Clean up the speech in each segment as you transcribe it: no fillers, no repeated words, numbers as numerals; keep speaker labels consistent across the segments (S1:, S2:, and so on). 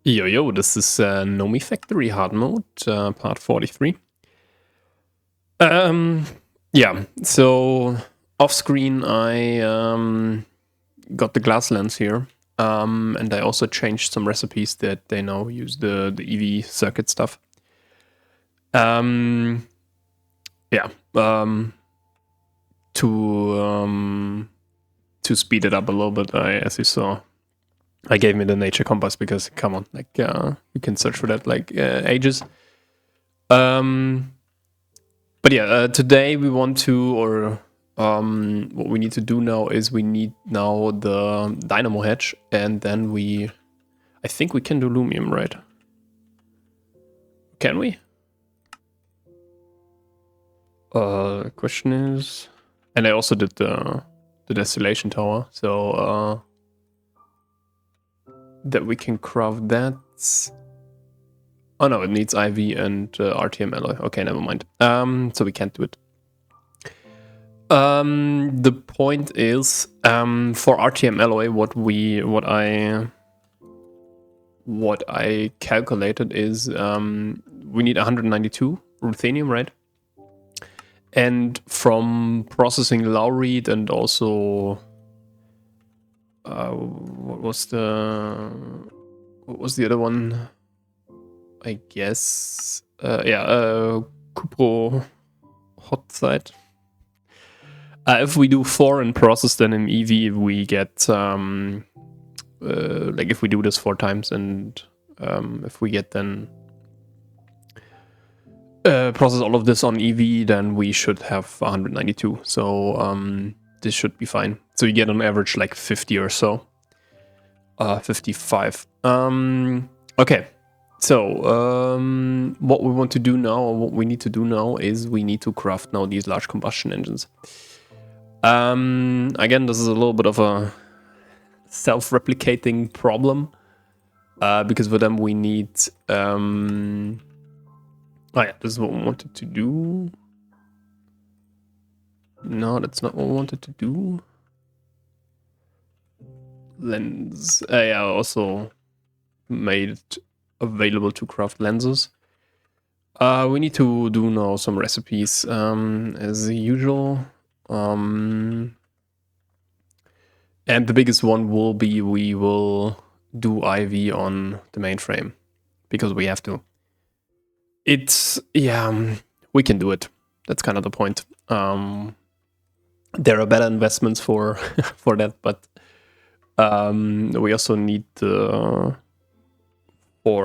S1: Yo, this is Nomifactory hard mode, part 43. Yeah, so off screen I got the glass lens here, and I also changed some recipes that they now use the EV circuit stuff. Yeah, to speed it up a little bit, as you saw, I gave me the nature compass because, come on, like you can search for that like ages. But yeah, today we want to, or what we need to do now is we need now the dynamo hatch, and then I think we can do Lumium, right? Can we? Question is, and I also did the distillation tower, so that we can craft that. Oh no, it needs IV and RTM alloy. Okay, never mind. So we can't do it. The point is, for RTM alloy, what I calculated is we need 192 ruthenium, right? And from processing Laurite and also what was the other one? I guess Cupro hot side. If we do 4 and process then in EV, we get like if we do this 4 times, and if we get then process all of this on EV, then we should have 192. So this should be fine. So you get on average like 50 or so. 55. Okay. So what we want to do now, or what we need to do now, is we need to craft now these large combustion engines. Again, this is a little bit of a self-replicating problem, because for them we need oh yeah, this is what we wanted to do. No, that's not what we wanted to do. Lens. Yeah, I also made it available to craft lenses. We need to do now some recipes, as usual. And the biggest one will be we will do IV on the mainframe, because we have to. It's, yeah, we can do it. That's kind of the point. There are better investments for for that, but we also need for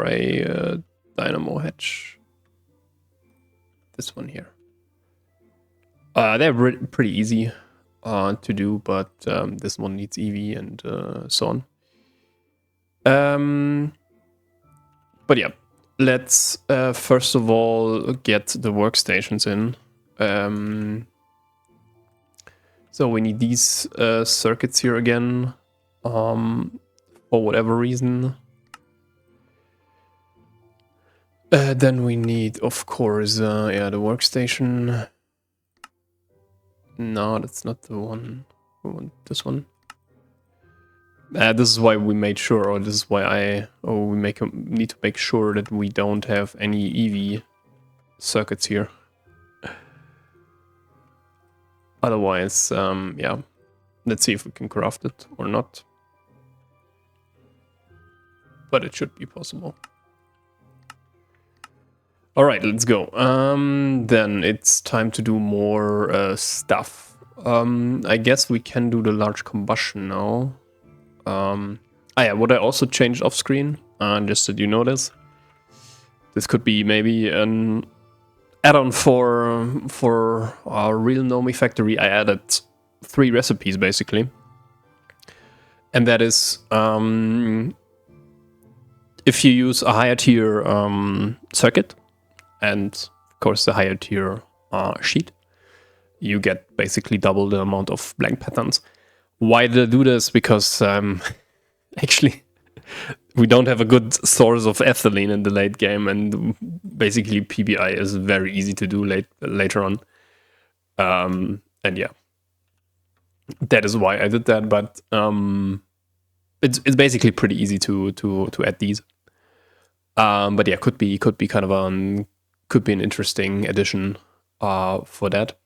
S1: a dynamo hatch. This one here. They're pretty easy to do, but this one needs EV and so on. But yeah, let's first of all get the workstations in. So we need these circuits here again, for whatever reason. Then we need, of course, yeah, the workstation. No, that's not the one. We want this one. This is why we made sure, or this is why we need to make sure that we don't have any EV circuits here. Otherwise, yeah, let's see if we can craft it or not. But it should be possible. All right, let's go. Then it's time to do more stuff. I guess we can do the large combustion now. Yeah, what I also changed off screen, just so you notice. This could be maybe an add-on for our real Nomifactory. I added 3 recipes basically, and that is if you use a higher tier circuit, and of course the higher tier sheet, you get basically double the amount of blank patterns. Why did I do this? Because actually we don't have a good source of ethylene in the late game, and basically PBI is very easy to do later on. And yeah, that is why I did that. But it's basically pretty easy to add these. But yeah, could be kind of could be an interesting addition for that.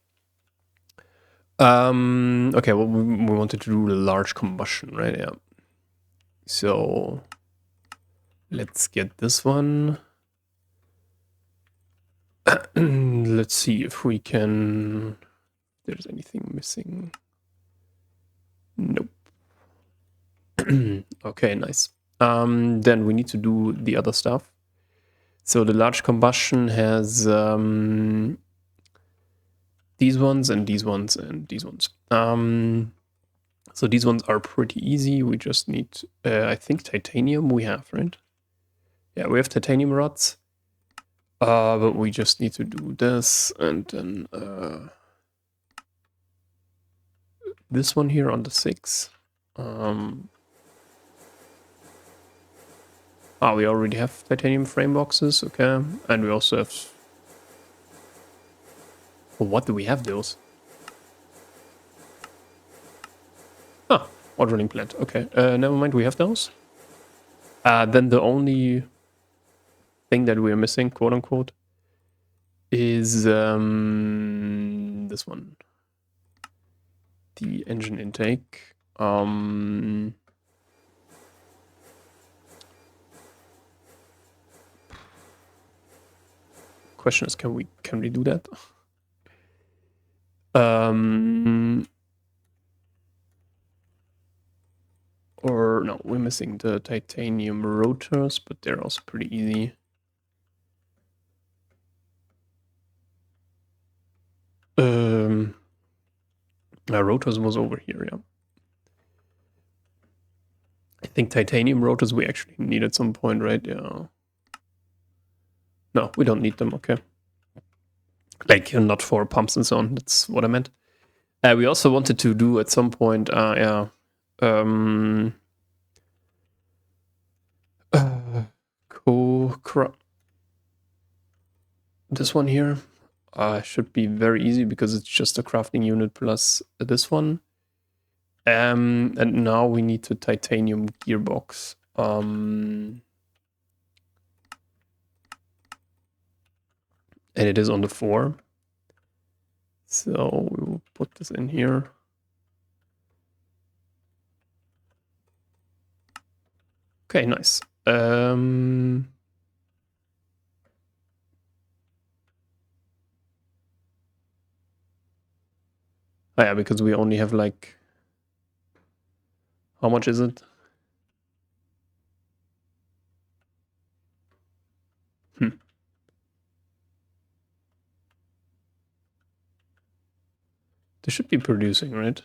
S1: Okay, well, we wanted to do the large combustion, right? Yeah. So let's get this one. Let's see if we can. There's anything missing. Nope. Okay, nice. Then we need to do the other stuff. So the large combustion has these ones and these ones and these ones. So these ones are pretty easy. We just need, I think, titanium we have, right? Yeah, we have titanium rods. But we just need to do this and then this one here on the 6. We already have titanium frame boxes, okay. And we also have... Well, what do we have those? Water running plant, okay. Never mind, we have those. Then the only thing that we are missing, quote unquote, is this one. The engine intake. Question is, can we do that? Or no, we're missing the titanium rotors, but they're also pretty easy. Rotors was over here, yeah. I think titanium rotors we actually need at some point, right? Yeah. No, we don't need them, okay. Like, not for pumps and so on, that's what I meant. We also wanted to do at some point, this one here should be very easy because it's just a crafting unit plus this one. And now we need the titanium gearbox. And it is on the 4. So we will put this in here. Okay, nice. Yeah, because we only have like... How much is it? They should be producing, right?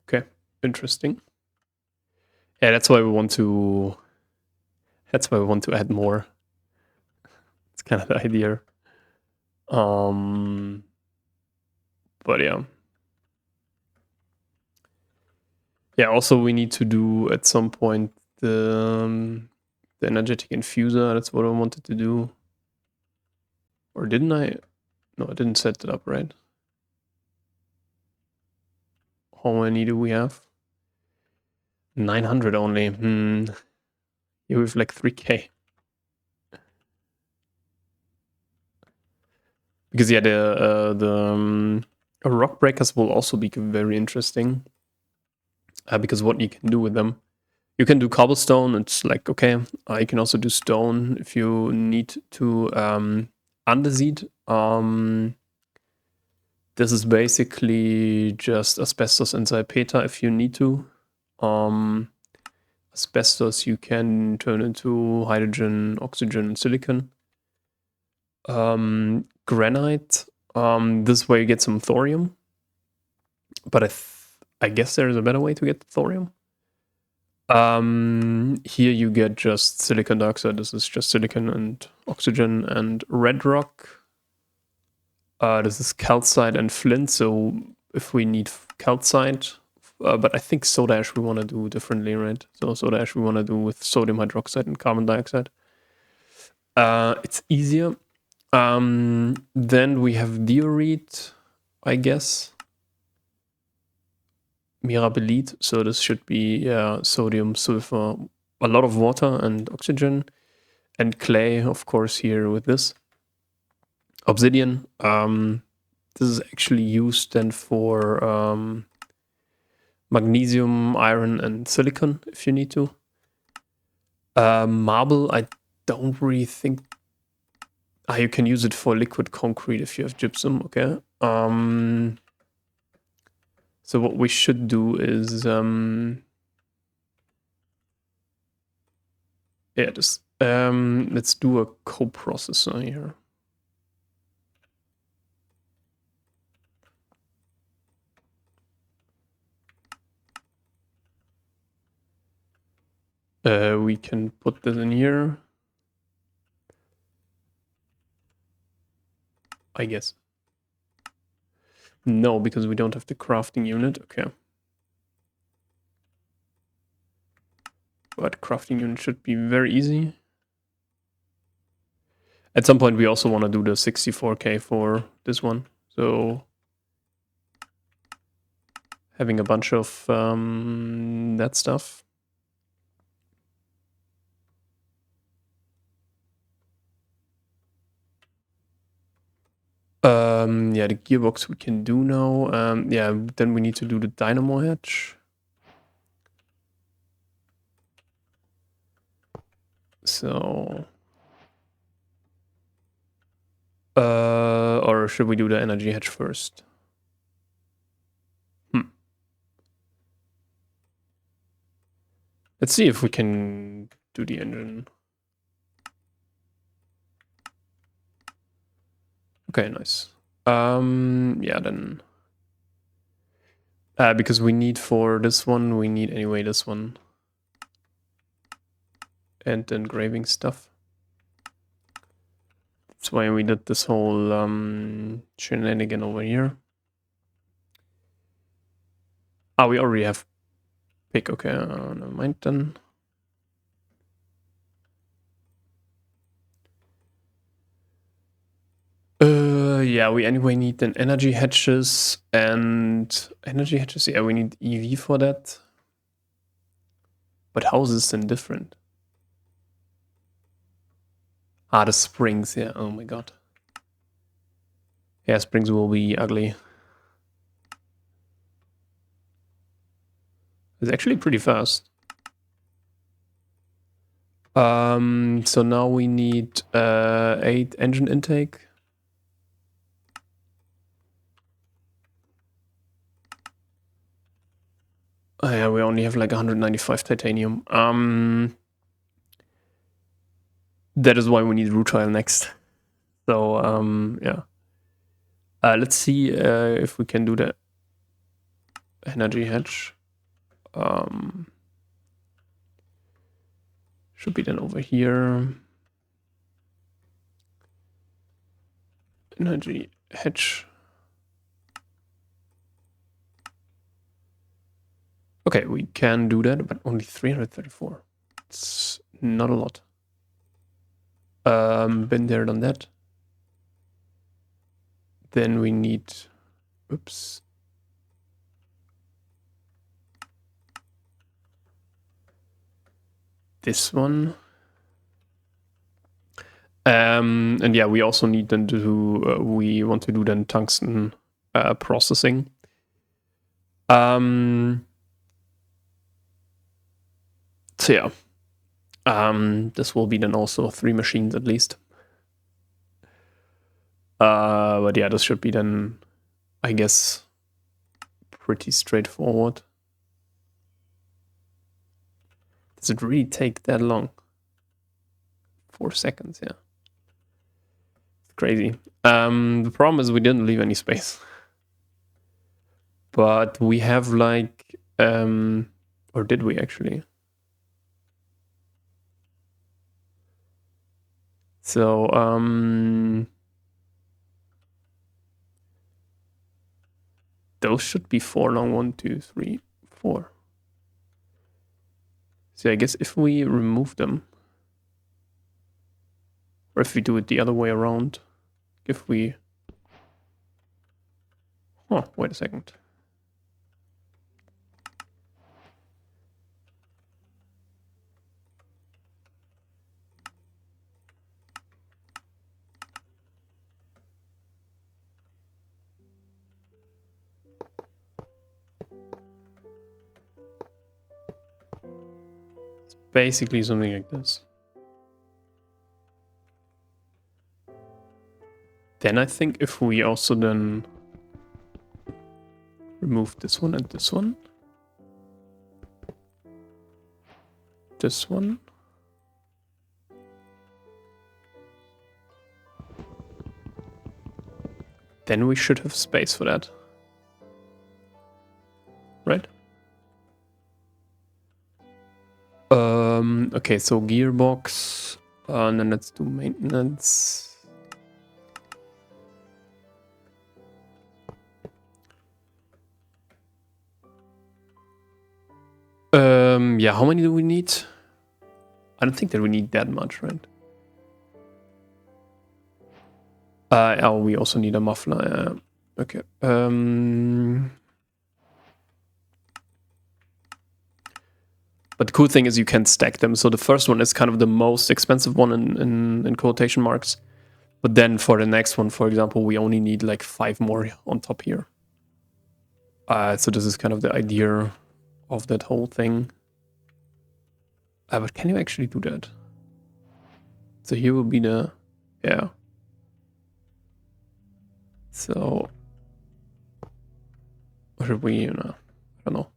S1: Okay, interesting. Yeah, that's why we want to... That's why we want to add more. It's kind of the idea. But yeah. Yeah, also we need to do at some point the energetic infuser. That's what I wanted to do. Or didn't I? No, I didn't set it up, right? How many do we have? 900 only. You have like 3k. Because yeah, the rock breakers will also be very interesting. Because what you can do with them. You can do cobblestone, it's like, okay. You can also do stone if you need to andesite. This is basically just asbestos and salpeter if you need to. Asbestos you can turn into hydrogen, oxygen, and silicon. Granite, this way you get some thorium. But I guess there is a better way to get thorium. Here you get just silicon dioxide. This is just silicon and oxygen and red rock. This is calcite and flint. So if we need calcite, but I think soda ash we want to do differently, right? So soda ash we want to do with sodium hydroxide and carbon dioxide. It's easier. Then we have diorite, I guess. Mirabilite, so this should be sodium, sulfur, a lot of water and oxygen, and clay, of course, here with this. Obsidian. This is actually used then for magnesium, iron, and silicon if you need to. Marble, I don't really think. You can use it for liquid concrete if you have gypsum. Okay. So what we should do is let's do a coprocessor here. We can put this in here, I guess. No, because we don't have the crafting unit. Okay. But crafting unit should be very easy. At some point, we also want to do the 64K for this one. So having a bunch of that stuff. Yeah, the gearbox we can do now. Yeah, then we need to do the dynamo hatch. So, or should we do the energy hatch first? Let's see if we can do the engine. Okay, nice. Yeah, then. Because we need for this one, we need anyway this one. And the engraving stuff. That's why we did this whole shenanigan over here. We already have pick. Okay, never mind then. Yeah, we anyway need then energy hatches and energy hatches. Yeah, we need EV for that. But how is this then different? The springs. Yeah. Oh my god. Yeah, springs will be ugly. It's actually pretty fast. So now we need 8 engine intake. Yeah, we only have like 195 titanium. That is why we need rutile next. So yeah. Let's see if we can do the energy hatch. Should be then over here. Energy hatch. Okay, we can do that, but only 334. It's not a lot. Been there, done that. Then we need, oops. This one. And yeah, we also need then to we want to do then tungsten processing. So yeah, this will be then also 3 machines at least. But yeah, this should be then, I guess, pretty straightforward. Does it really take that long? 4 seconds, yeah. It's crazy. The problem is we didn't leave any space. But we have like, or did we actually? So, those should be 4 long. 1, 2, 3, 4. So I guess if we remove them, or if we do it the other way around, if we... Oh, wait a second. It's basically something like this. Then I think if we also then remove this one and this one. This one. Then we should have space for that. Right? Okay, so gearbox. And then let's do maintenance. Yeah, how many do we need? I don't think that we need that much, right? Oh, we also need a muffler. Okay. But the cool thing is you can stack them. So the first one is kind of the most expensive one in quotation marks. But then for the next one, for example, we only need like 5 more on top here. So this is kind of the idea of that whole thing. But can you actually do that? So here will be the, yeah. So, what should we, I don't know.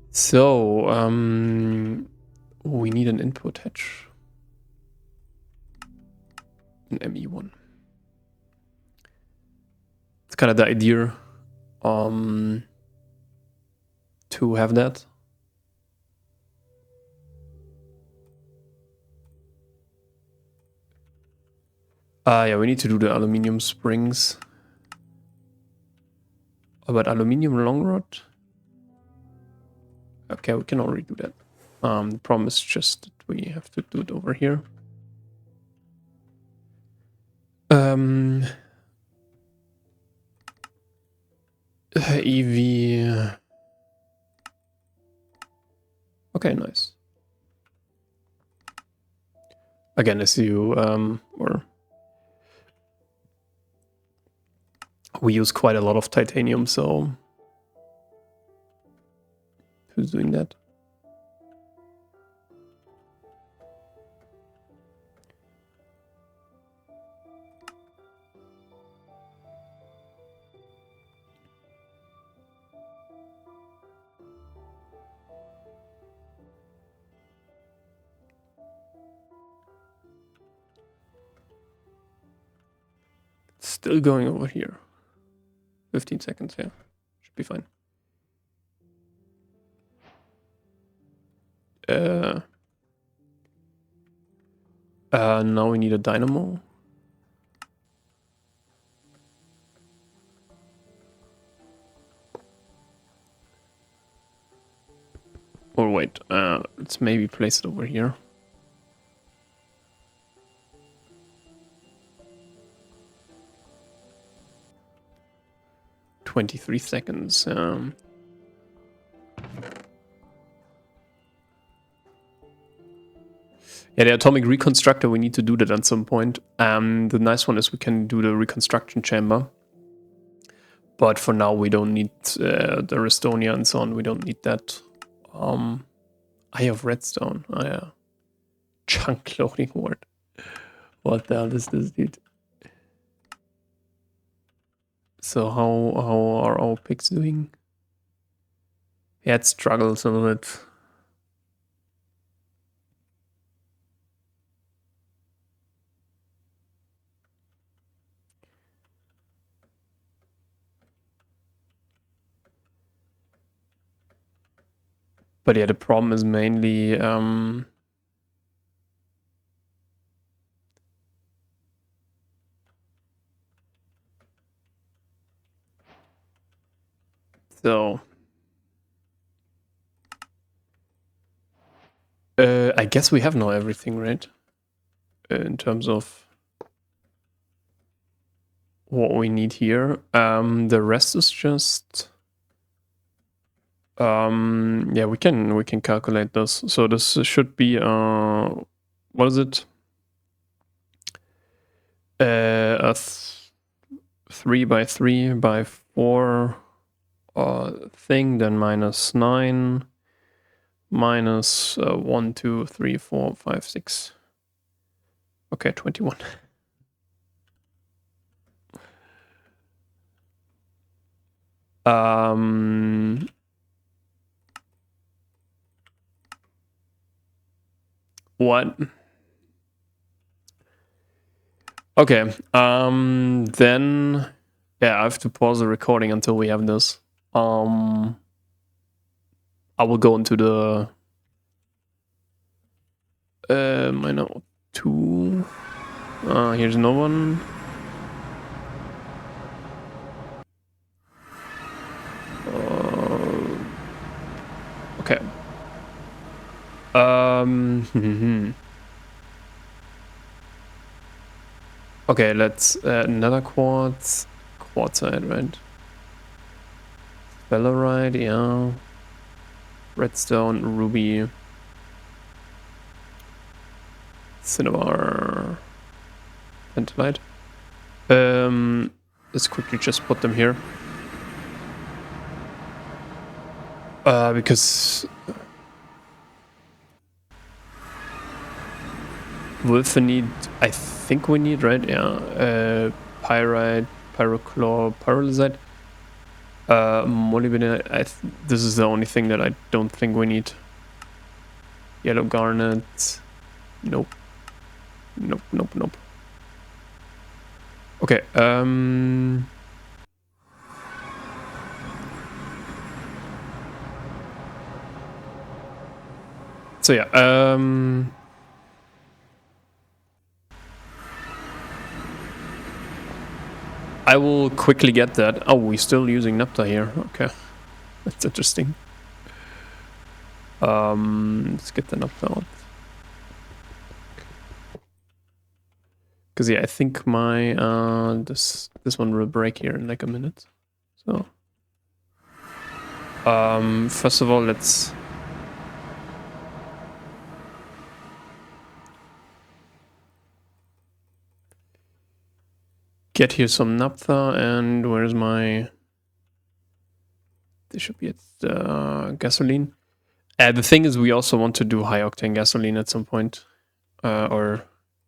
S1: So, we need an input hatch. An ME1. It's kind of the idea to have that. Yeah, we need to do the aluminium springs. But aluminium long rod? Okay, we can already do that. The problem is just that we have to do it over here. EV. Okay, nice. Again, as you or we use quite a lot of titanium, so who's doing that? Still going over here. 15 seconds, yeah. Should be fine. Now we need a dynamo. Or wait, let's maybe place it over here. "23 seconds. Yeah, the atomic reconstructor, we need to do that at some point. The nice one is we can do the reconstruction chamber. But for now, we don't need the Restonia and so on. We don't need that. Eye of Redstone. Oh, yeah. Chunk loading word. What the hell is this, dude? So how are our picks doing? Yeah, it struggles a little bit. But yeah, the problem is mainly so I guess we have now everything, right? In terms of what we need here. The rest is just yeah, we can calculate this. So this should be what is it? A 3 by 3 by 4 thing, then -9, minus 1, 2, 3, 4, 5, 6. Okay, 21. What? Okay, then yeah, I have to pause the recording until we have this. I will go into the minor 2. Here's no one. Okay. Okay, let's another quartz. Quartzite, right? Spellerite, yeah. Redstone, ruby. Cinnabar. Tantalite. Let's quickly just put them here. Because Wolfenite, I think we need, right? Yeah. Pyrite, pyrochlor, pyrrolizite. Molybdenite. This is the only thing that I don't think we need. Yellow garnet. Nope. Nope, nope, nope. Okay, so yeah, I will quickly get that. Oh, we're still using naphtha here. Okay, that's interesting. Let's get the naphtha out. Because yeah, I think my this one will break here in like a minute. So first of all, let's get here some naphtha. And where's my? This should be at gasoline. The thing is, we also want to do high octane gasoline at some point, or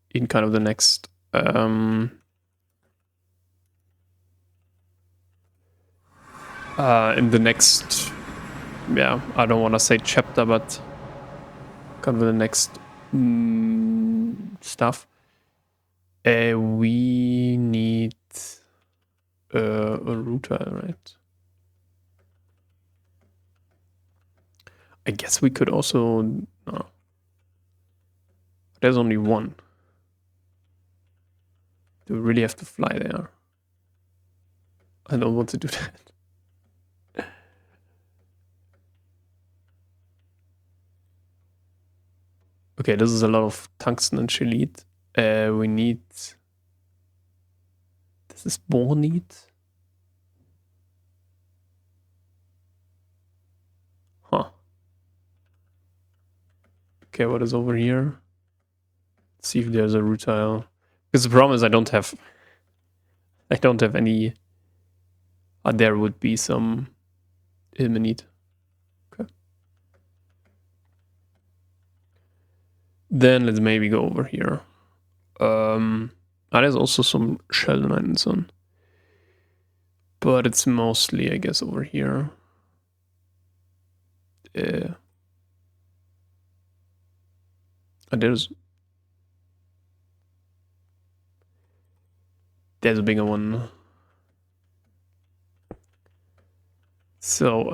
S1: in kind of the next. In the next, yeah, I don't want to say chapter, but kind of the next stuff. We need a router, right? I guess we could also. No. There's only one. Do we really have to fly there? I don't want to do that. Okay, this is a lot of tungsten and chelite. We need. This is bornite. Huh. Okay, what is over here? Let's see if there's a rutile. Because the problem is I don't have any. There would be some ilmenite. Okay. Then let's maybe go over here. There's also some sheldonite and so on. But it's mostly, I guess, over here. There's a bigger one. So,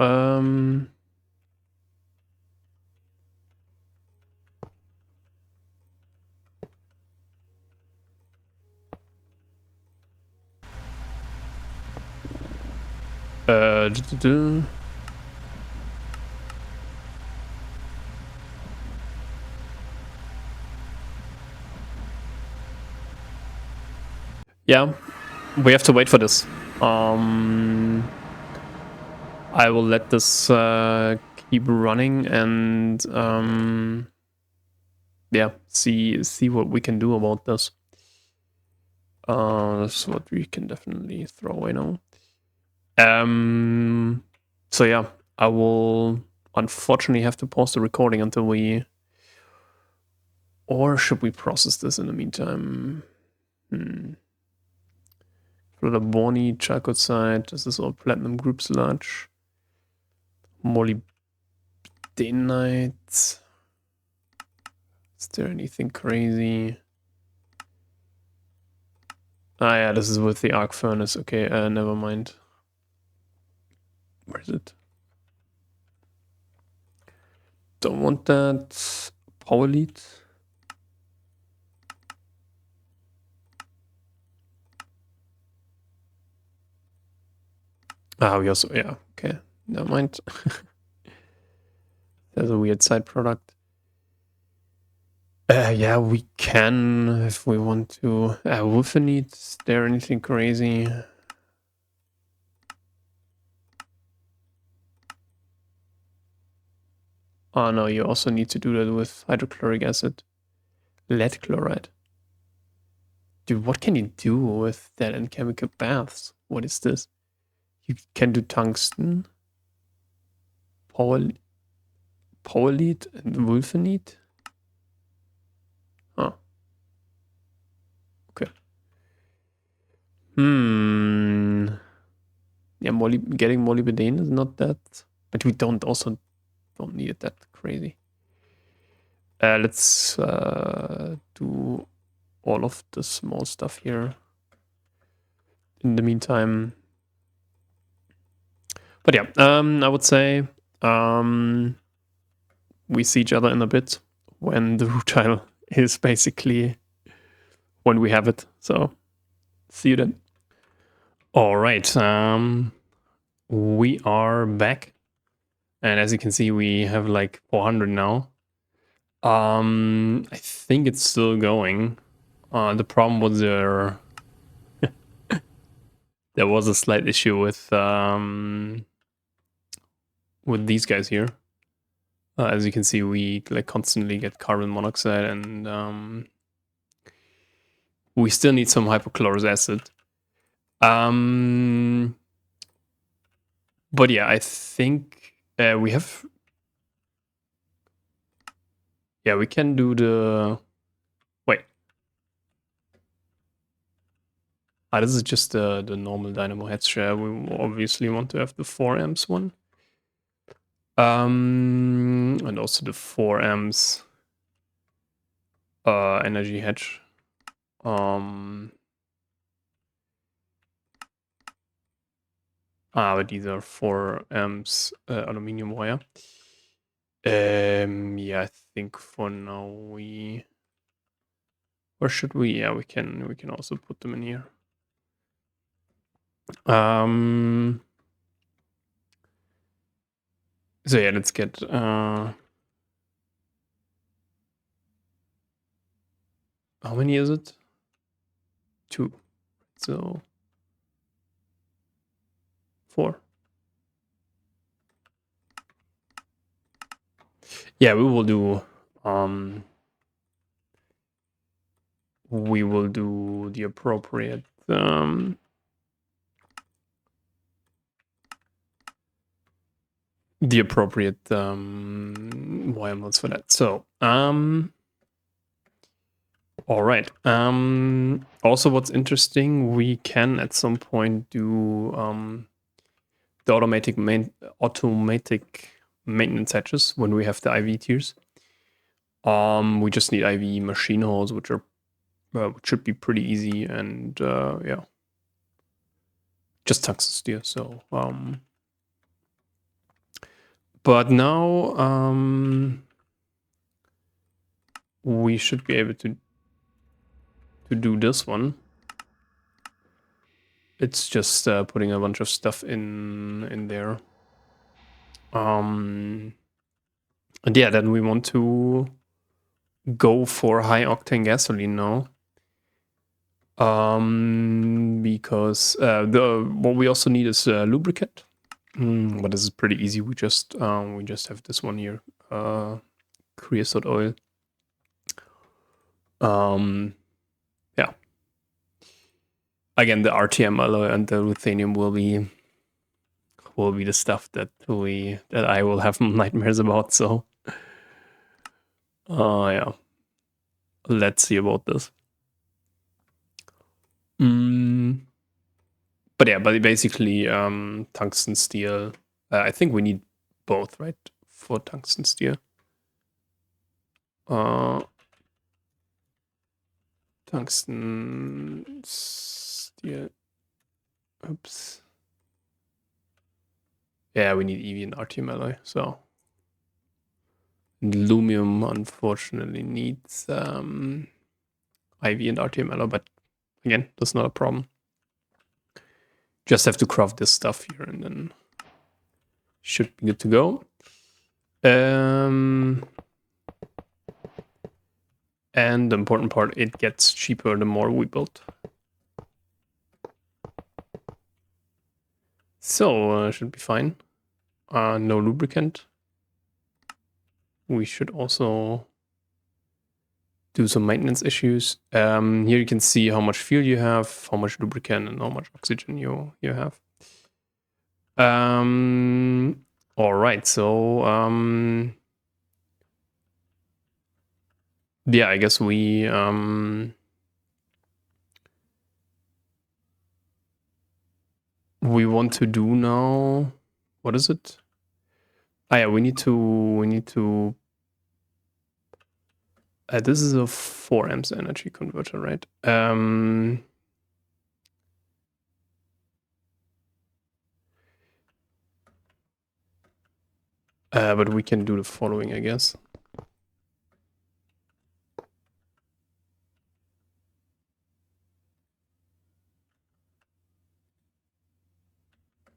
S1: yeah, we have to wait for this. I will let this keep running and yeah, see what we can do about this. This is what we can definitely throw away now. So yeah, I will unfortunately have to pause the recording until we... Or should we process this in the meantime? Floraboni, chalcocite, this is all platinum group sludge. Molybdenite. Is there anything crazy? Ah yeah, this is with the arc furnace. Okay, never mind. Where is it? Don't want that. Power lead. Ah, we also, yeah, okay, never mind. There's a weird side product. Yeah, we can if we want to. Wolfenite, is there anything crazy? Oh no, you also need to do that with hydrochloric acid. Lead chloride. Dude, what can you do with that in chemical baths? What is this? You can do tungsten, powerlead, and wolfenite. Oh. Okay. Yeah, getting molybdenum is not that, but we don't need it that crazy. Let's do all of the small stuff here in the meantime. But yeah, I would say we see each other in a bit when the rutile is basically when we have it. So see you then. All right, we are back, and as you can see, we have like 400 now. I think it's still going. The problem was there was a slight issue with these guys here. As you can see, we like constantly get carbon monoxide, and we still need some hypochlorous acid. But yeah, I think we have. Yeah, we can do the. Wait. This is just the normal dynamo head share. We obviously want to have the 4 amps one. And also the 4 amps energy hedge. But these are 4 amps aluminium wire. Yeah, I think for now we... Or should we? Yeah, we can also put them in here. So yeah, let's get how many is it? 2. So 4. Yeah, we will do the appropriate wire modes for that. So all right. Also, what's interesting, we can at some point do the automatic maintenance hatches when we have the IV tiers. We just need IV machine holes, which should be pretty easy, and yeah, just tungsten steel. So but now we should be able to do this one. It's just putting a bunch of stuff in there. And yeah, then we want to go for high octane gasoline now. Because what we also need is lubricant. But this is pretty easy. We just have this one here, creosote oil. Yeah. Again, the RTM alloy and the ruthenium will be will be the stuff that I will have nightmares about. So, yeah, let's see about this. But yeah, but basically, tungsten steel. I think we need both, right, for tungsten steel. Tungsten steel. Oops. Yeah, we need EV and RTM alloy. So Lumium unfortunately needs IV and RTM alloy, but again, that's not a problem. Just have to craft this stuff here and then should be good to go. And the important part, it gets cheaper the more we build. So, should be fine. No lubricant. We should also do some maintenance issues. Here you can see how much fuel you have, how much lubricant, and how much oxygen you have. All right, so yeah, I guess we want to do now. What is it? Ah, yeah, we need to. This is a 4 amps energy converter, right? But we can do the following, I guess.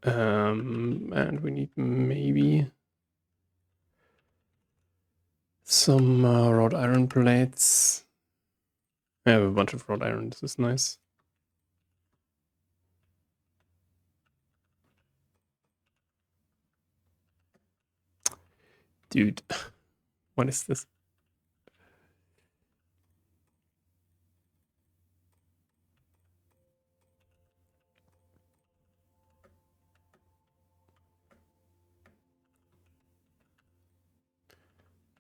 S1: And we need maybe some wrought iron plates. I have a bunch of wrought iron. This is nice. Dude, what is this?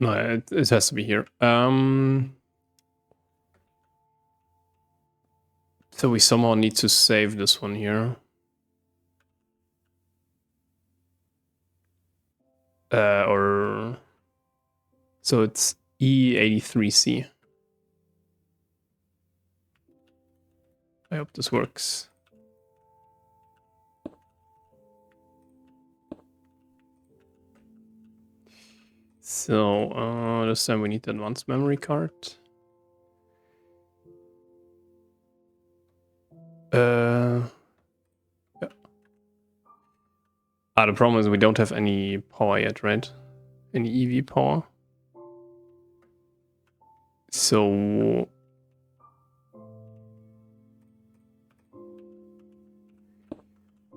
S1: No, it has to be here. So we somehow need to save this one here. Or so it's E83C. I hope this works. So this time we need the advanced memory card. Yeah. The problem is we don't have any power yet, right? Any EV power. So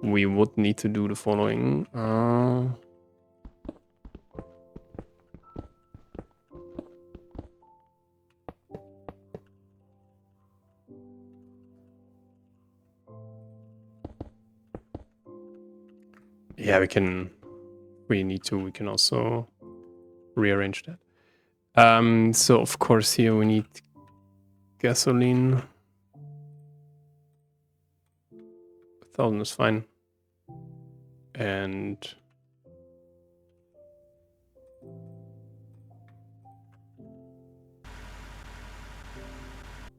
S1: we would need to do the following. Yeah, we can also rearrange that. So of course here we need gasoline. 1,000 is fine. And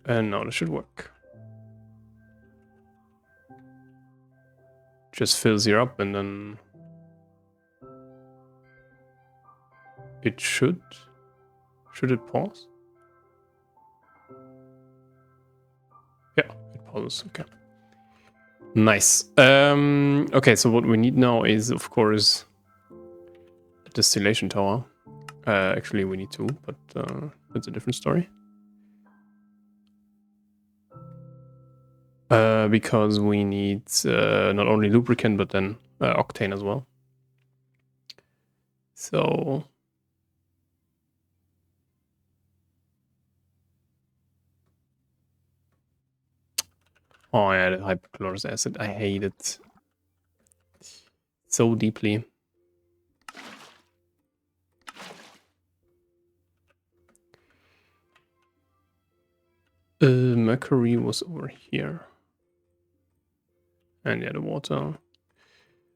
S1: now this should work. Just fills here up and then it should it pause? Yeah, it pauses. Okay. Nice. Okay, so what we need now is, of course, a distillation tower. Actually, we need two, but that's a different story. Because we need not only lubricant, but then octane as well. So... Oh yeah, the hypochlorous acid. I hate it. so deeply. Mercury was over here. And yeah, the water.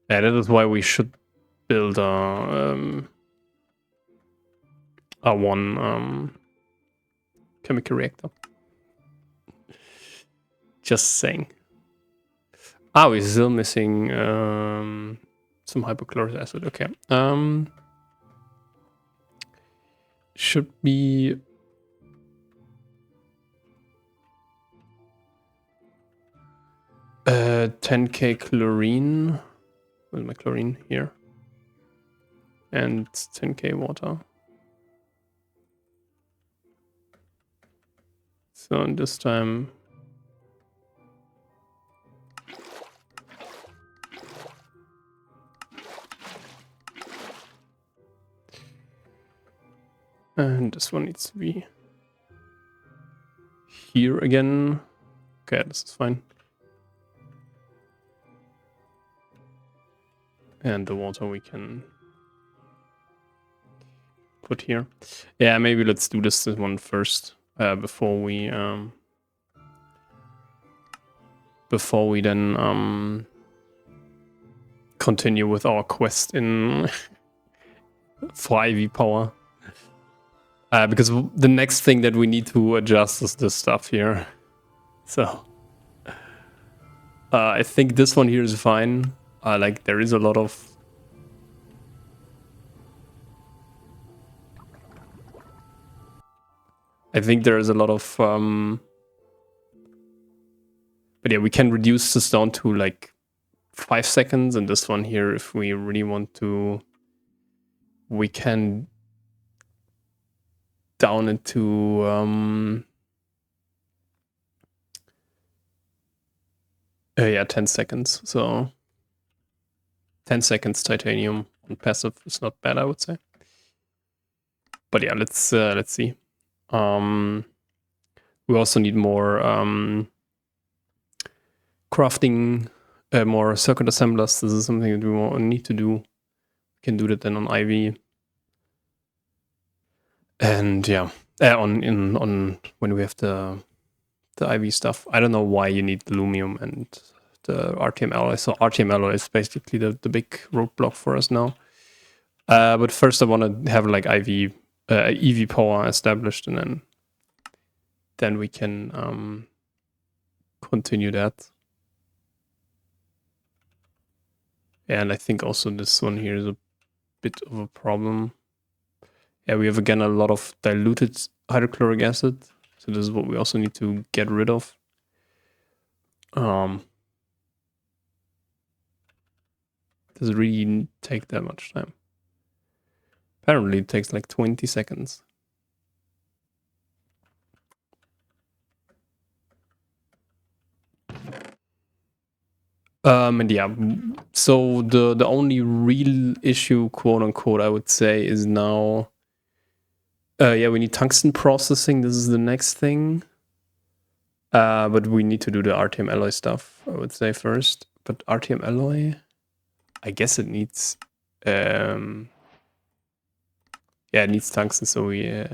S1: Yeah, that is why we should build a one chemical reactor. Just saying. Ah, we're still missing some hypochlorous acid. Okay. Should be 10k chlorine. Where's my chlorine? Here. And 10k water. So this time. And this one needs to be here again. Okay, this is fine. And the water we can put here. Yeah, maybe let's do this one first before we then continue with our quest in for IV power. Because the next thing that we need to adjust is this stuff here. So I think this one here is fine. Like there is a lot of I think there is a lot of but yeah, we can reduce this down to like 5 seconds, and this one here, if we really want to, we can down it to yeah, 10 seconds. So 10 seconds titanium on passive is not bad, I would say. But yeah, let's see. We also need more crafting, more circuit assemblers. This is something that we need to do. We can do that then on IV. And yeah, on when we have the IV stuff. I don't know why you need the Lumium and the RTM alloy. So RTM alloy is basically the big roadblock for us now. But first I want to have like EV power established, and then we can continue that. And I think also this one here is a bit of a problem. Yeah, we have again a lot of diluted hydrochloric acid. So this is what we also need to get rid of. Does it really take that much time? Apparently it takes like 20 seconds. And yeah, so the only real issue, quote unquote, I would say is now, yeah, we need tungsten processing. This is the next thing. But we need to do the RTM alloy stuff, I would say first. But RTM alloy, I guess it needs, yeah, it needs tungsten. So we,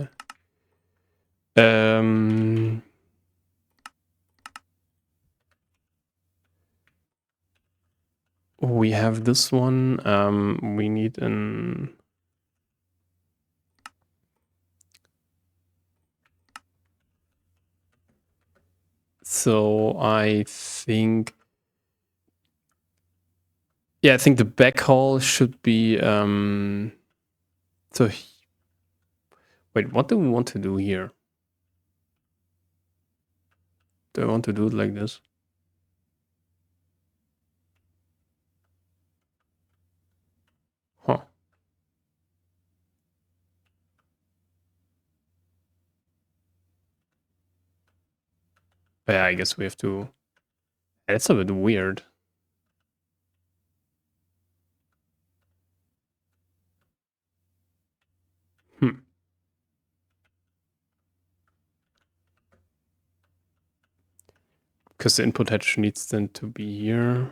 S1: we have this one. We need an. So I think, yeah, I think the backhaul should be. So wait, what do we want to do here? Do I want to do it like this? Huh. Yeah, I guess we have to. That's a bit weird. Because the input hedge needs then to be here.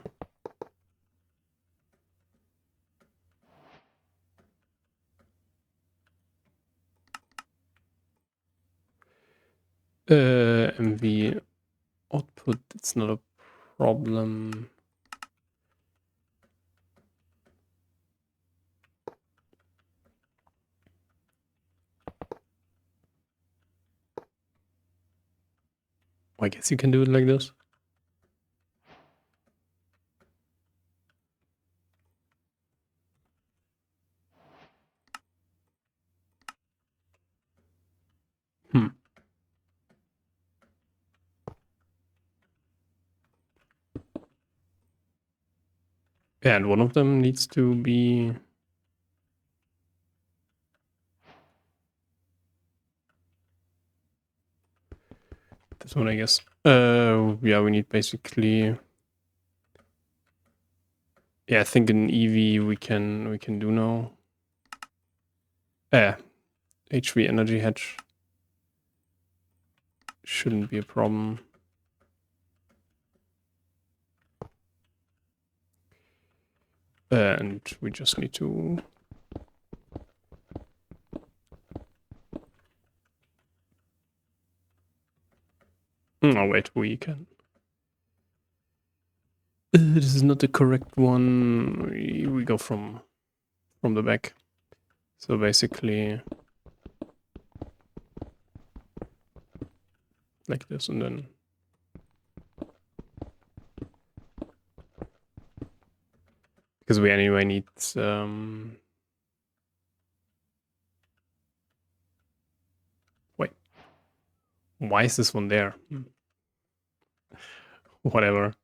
S1: MV output, it's not a problem. I guess you can do it like this. Yeah, and one of them needs to be... this one, I guess. Yeah, we need basically... yeah, I think in EV we can do now. Yeah, HV energy hedge shouldn't be a problem. And we just need to... oh wait, we can... this is not the correct one. We go from the back. So basically... like this, and then... because we anyway need... wait. Why is this one there? Whatever.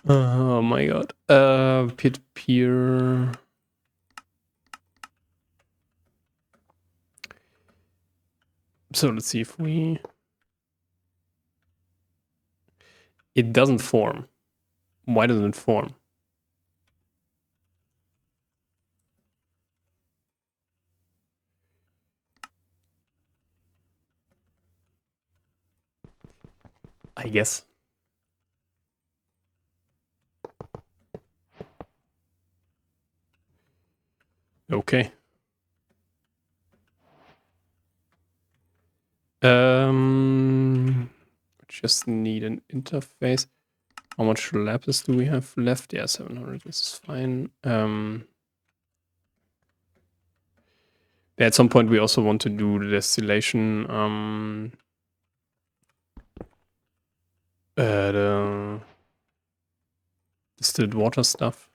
S1: Oh my god. Peer-to-peer... so let's see if we... it doesn't form. Why doesn't it form? I guess. Okay. Just need an interface. How much lapis do we have left? Yeah, 700. This is fine. At some point, we also want to do the distillation. The distilled water stuff.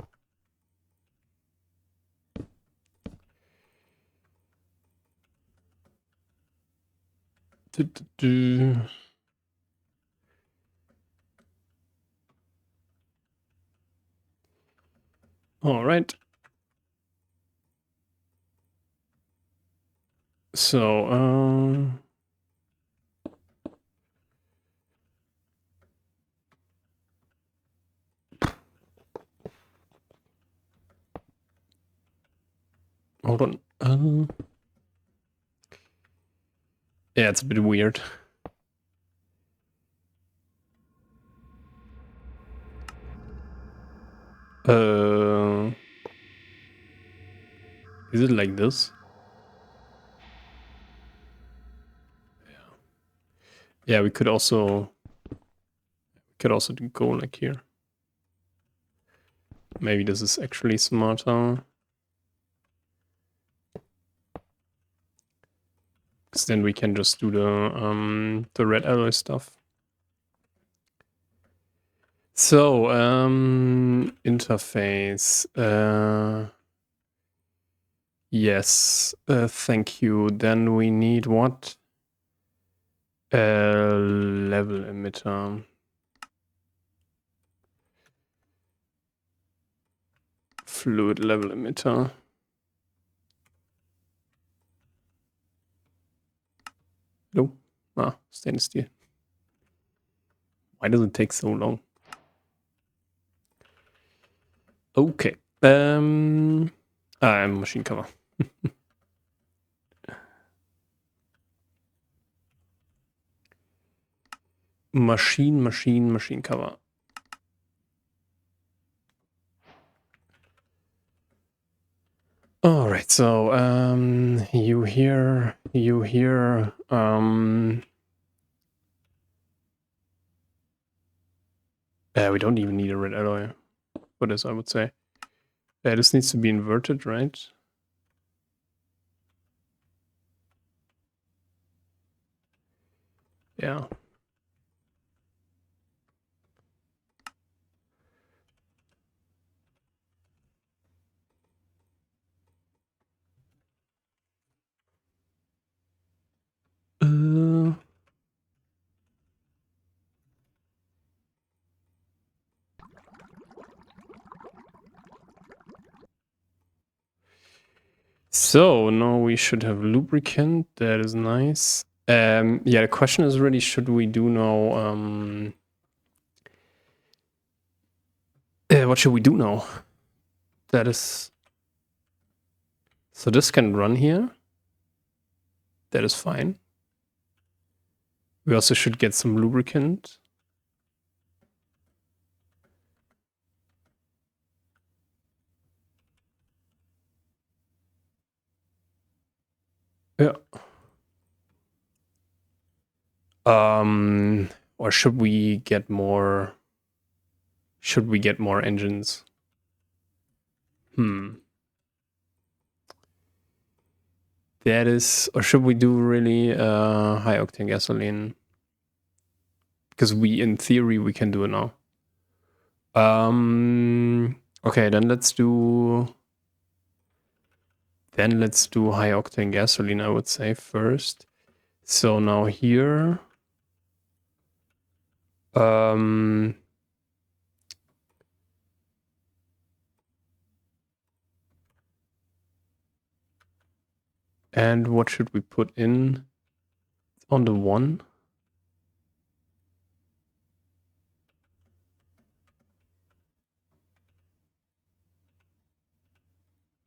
S1: All right. So, hold on. Yeah, it's a bit weird. Is it like this? Yeah, we could also go like here. Maybe this is actually smarter. Because then we can just do the red alloy stuff. So, interface. Yes, thank you. Then we need what? Level emitter. Fluid level emitter. No. Ah, stainless steel. Why does it take so long? Okay. Machine cover. Machine cover. All right. right, so you here, we don't even need a red alloy for this, I would say. This needs to be inverted, right? Yeah. So now we should have lubricant. That is nice. Yeah, the question is really, should we do now? What should we do now? That is. So this can run here. That is fine. We also should get some lubricant. Yeah. Or should we get more? Should we get more engines? That is, or should we do really high octane gasoline? Because in theory, we can do it now. Okay, then let's do high octane gasoline, I would say first. So now here, and what should we put in on the one?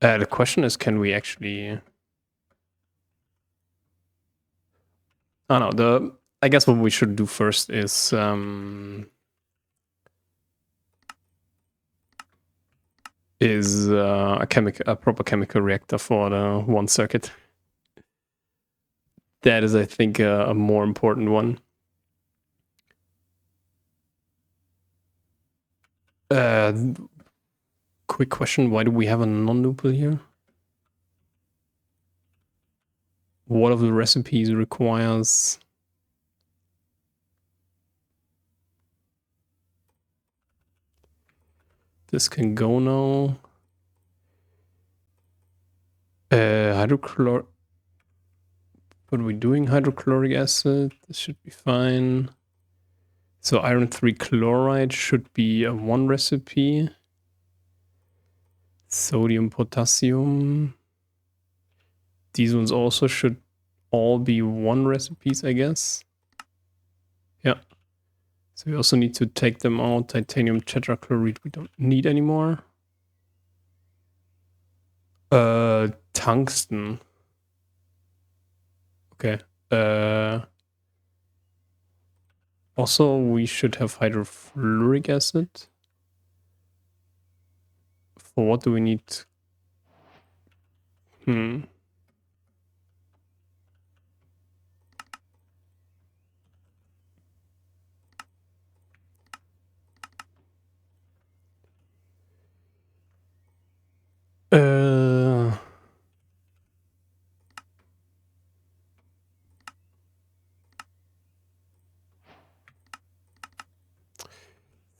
S1: The question is, can we actually? Oh no, I guess what we should do first is a proper chemical reactor for the one circuit. That is, I think, a more important one. Quick question, why do we have a non-duple here? What of the recipes requires... This can go now. Hydrochlor... What are we doing? Hydrochloric acid. This should be fine. So iron 3 chloride should be a one recipe. Sodium, potassium. These ones also should all be one recipes, I guess. Yeah. So we also need to take them out. Titanium tetrachloride we don't need anymore. Tungsten. Okay. Also, we should have hydrofluoric acid. For what do we need?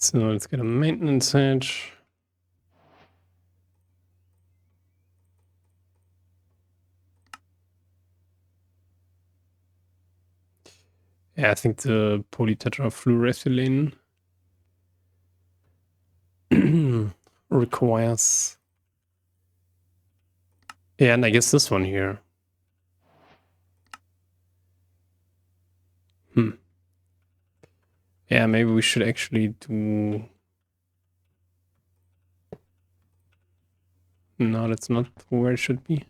S1: So let's get a maintenance edge. Yeah, I think the polytetrafluoroethylene requires... Yeah, and I guess this one here. Yeah, maybe we should actually do... No, that's not where it should be.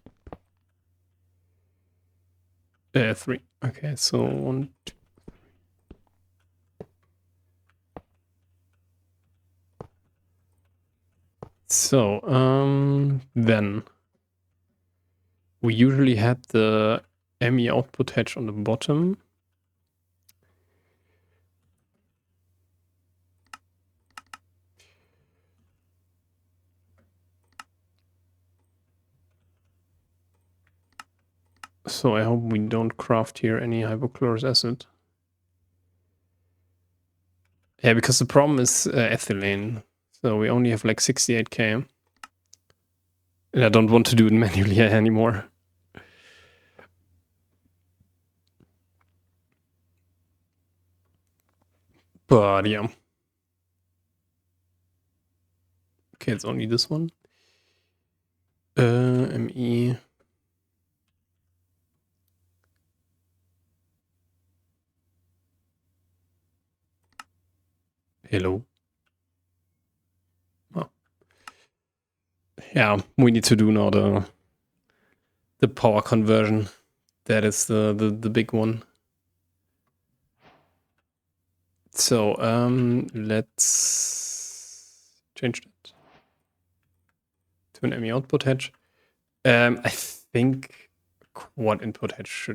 S1: 3. Okay, so 1, 2. So, then We usually had the ME output hedge on the bottom. So I hope we don't craft here any hypochlorous acid. Yeah, because the problem is ethylene. So we only have like 68k. And I don't want to do it manually anymore. But yeah. Okay, it's only this one. ME. Hello. Oh. Yeah, we need to do now the power conversion. That is the big one. So let's change that to an ME output hedge. I think quad input hedge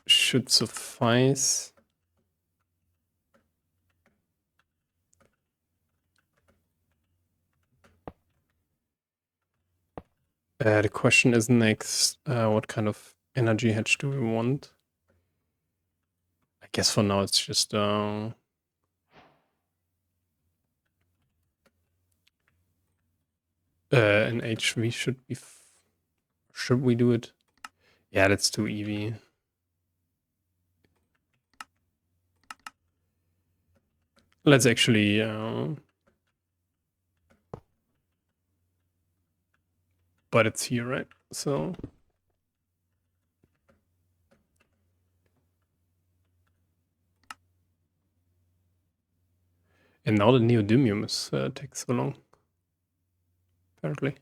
S1: should suffice. The question is next, what kind of energy hedge do we want? I guess for now it's just an HV should be. Should we do it? Yeah, let's do EV. Let's actually but it's here, right? So and now the neodymium is takes so long, apparently.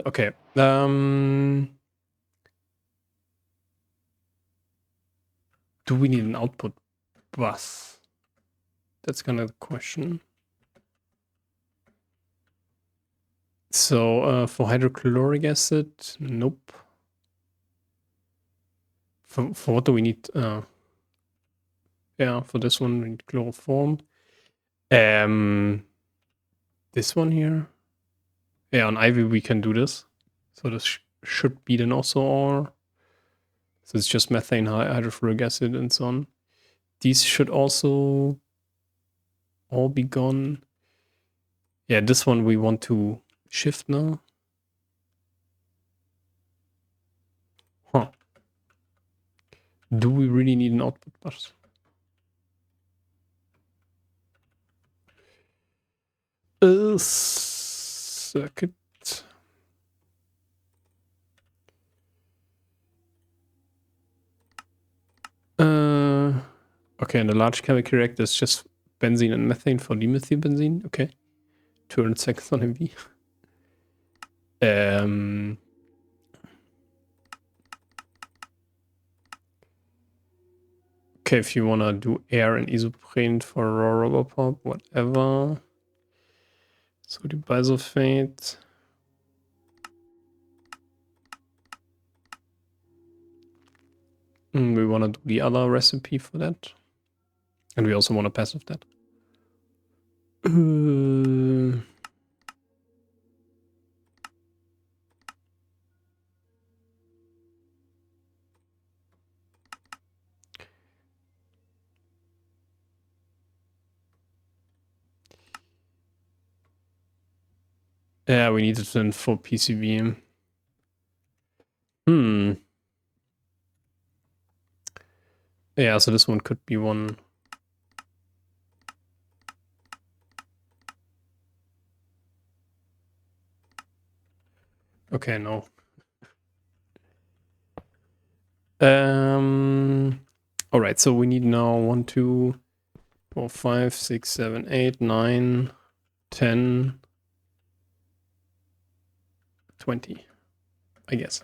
S1: Okay. Do we need an output bus? That's kind of the question. So for hydrochloric acid, nope. For what do we need? Yeah, for this one we need chloroform. This one here. Yeah, on Ivy we can do this. So this should be then also all. So it's just methane, hydrofluoric acid, and so on. These should also all be gone. Yeah, this one we want to shift now. Huh. Do we really need an output bus? Circuit. Okay, and the large chemical reactor is just benzene and methane for dimethylbenzene. Okay. 200 seconds on MV. Okay, if you wanna do air and isoprene for raw rubber pulp, whatever. Sodium bisulfate. We wanna do the other recipe for that. And we also wanna passive that. Yeah, we need it then for PCB. Yeah, so this one could be one. Okay, no. All right, so we need now 1, 2, 4, 5, 6, 7, 8, 9, 10, 20, I guess.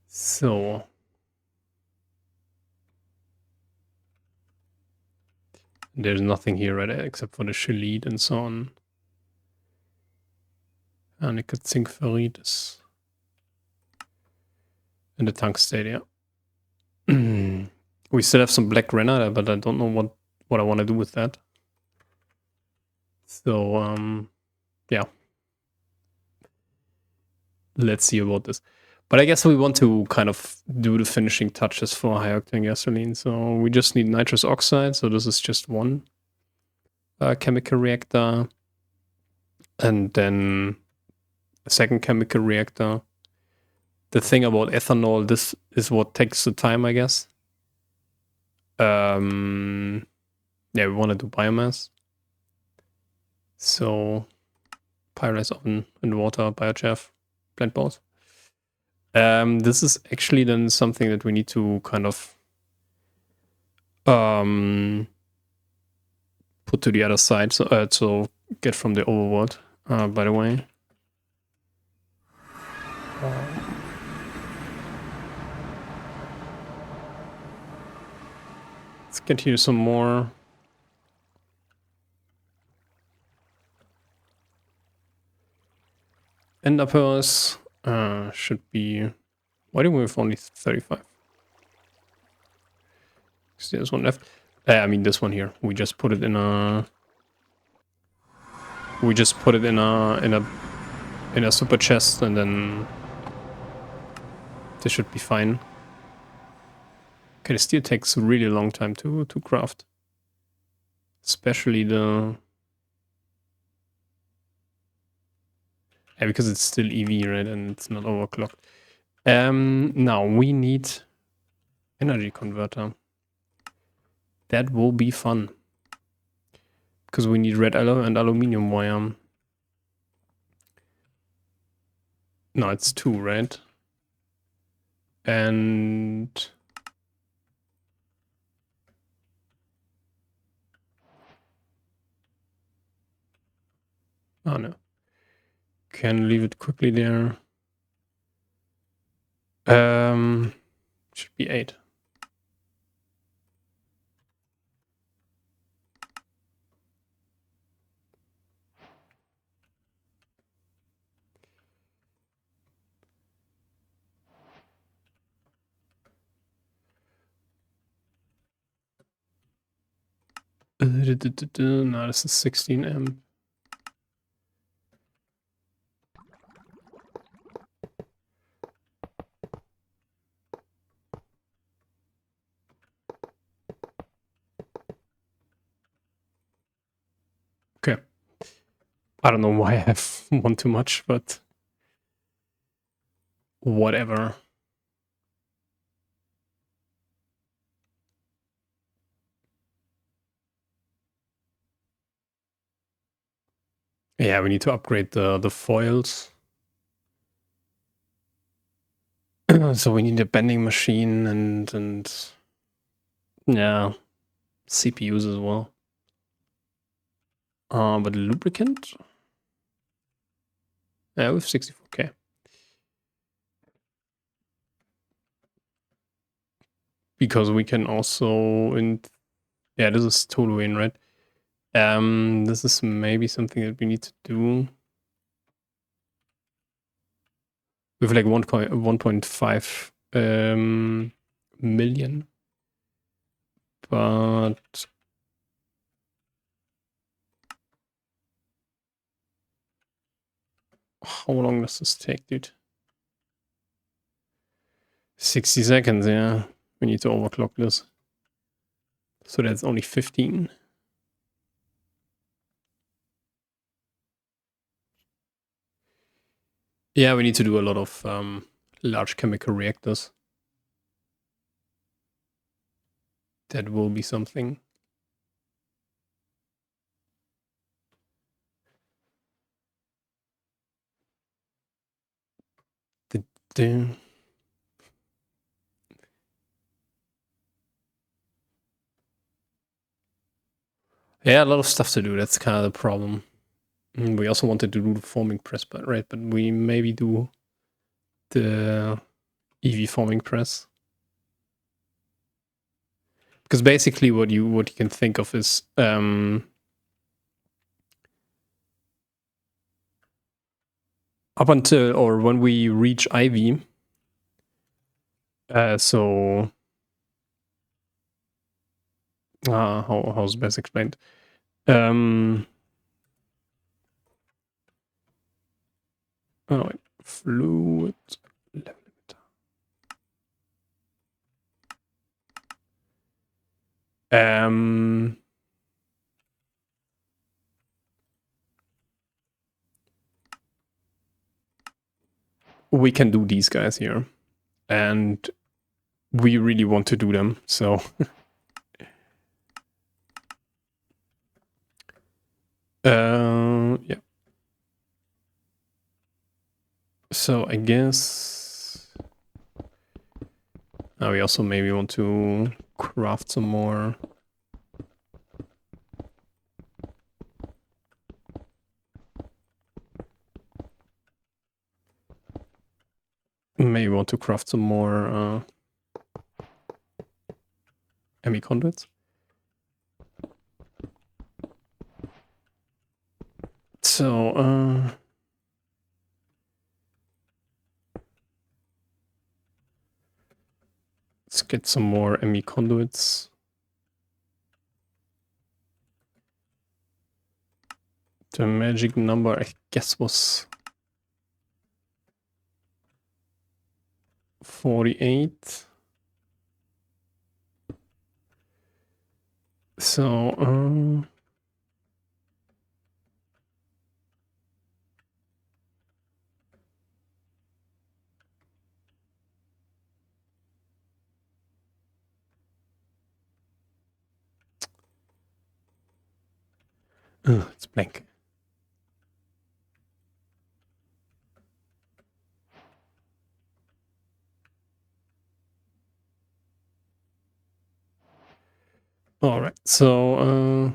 S1: So there's nothing here, right, except for the shelit and so on. And I could think Ferrites. In the tank stadia. We still have some black renner, but I don't know what I want to do with that. So, yeah. Let's see about this. But I guess we want to kind of do the finishing touches for high octane gasoline. So we just need nitrous oxide. So this is just one chemical reactor. And then a second chemical reactor. The thing about ethanol, this is what takes the time, I guess. Yeah, we want to do biomass. So pyrolyze oven and water, biochaff, plant both. This is actually then something that we need to kind of put to the other side, so get from the overworld, by the way. Let's get here some more. Ender pearls should be... Why do we have only 35? There's one left. I mean this one here. We just put it in a... We just put it in a super chest, and then this should be fine. Okay, the steel takes a really long time to craft. Especially the... Yeah, because it's still EV, right? And it's not overclocked. Now we need energy converter. That will be fun. Because we need red alloy and aluminium wire. No, it's 2, right? And... Oh no. Can leave it quickly there. Should be 8. No, this is 16 amp. Okay. I don't know why I have one too much, but whatever. Yeah, we need to upgrade the foils. So we need a bending machine and yeah, CPUs as well. But lubricant? Yeah, we have 64k. Because we can also... Yeah, this is Toluene, right? This is maybe something that we need to do. We have like 1.5 million. But... How long does this take, dude? 60 seconds, yeah. We need to overclock this. So that's only 15. Yeah, we need to do a lot of large chemical reactors. That will be something. Yeah, a lot of stuff to do. That's kind of the problem. We also wanted to do the forming press, but we maybe do the EV forming press. Because basically what you can think of is up until or when we reach IV, how's best explained? Oh wait, fluid level limiter. We can do these guys here, and we really want to do them, so yeah. So I guess we also maybe want to craft some more. Maybe want to craft some more ME conduits. So let's get some more ME conduits. The magic number, I guess, was 48. So it's blank. All right, so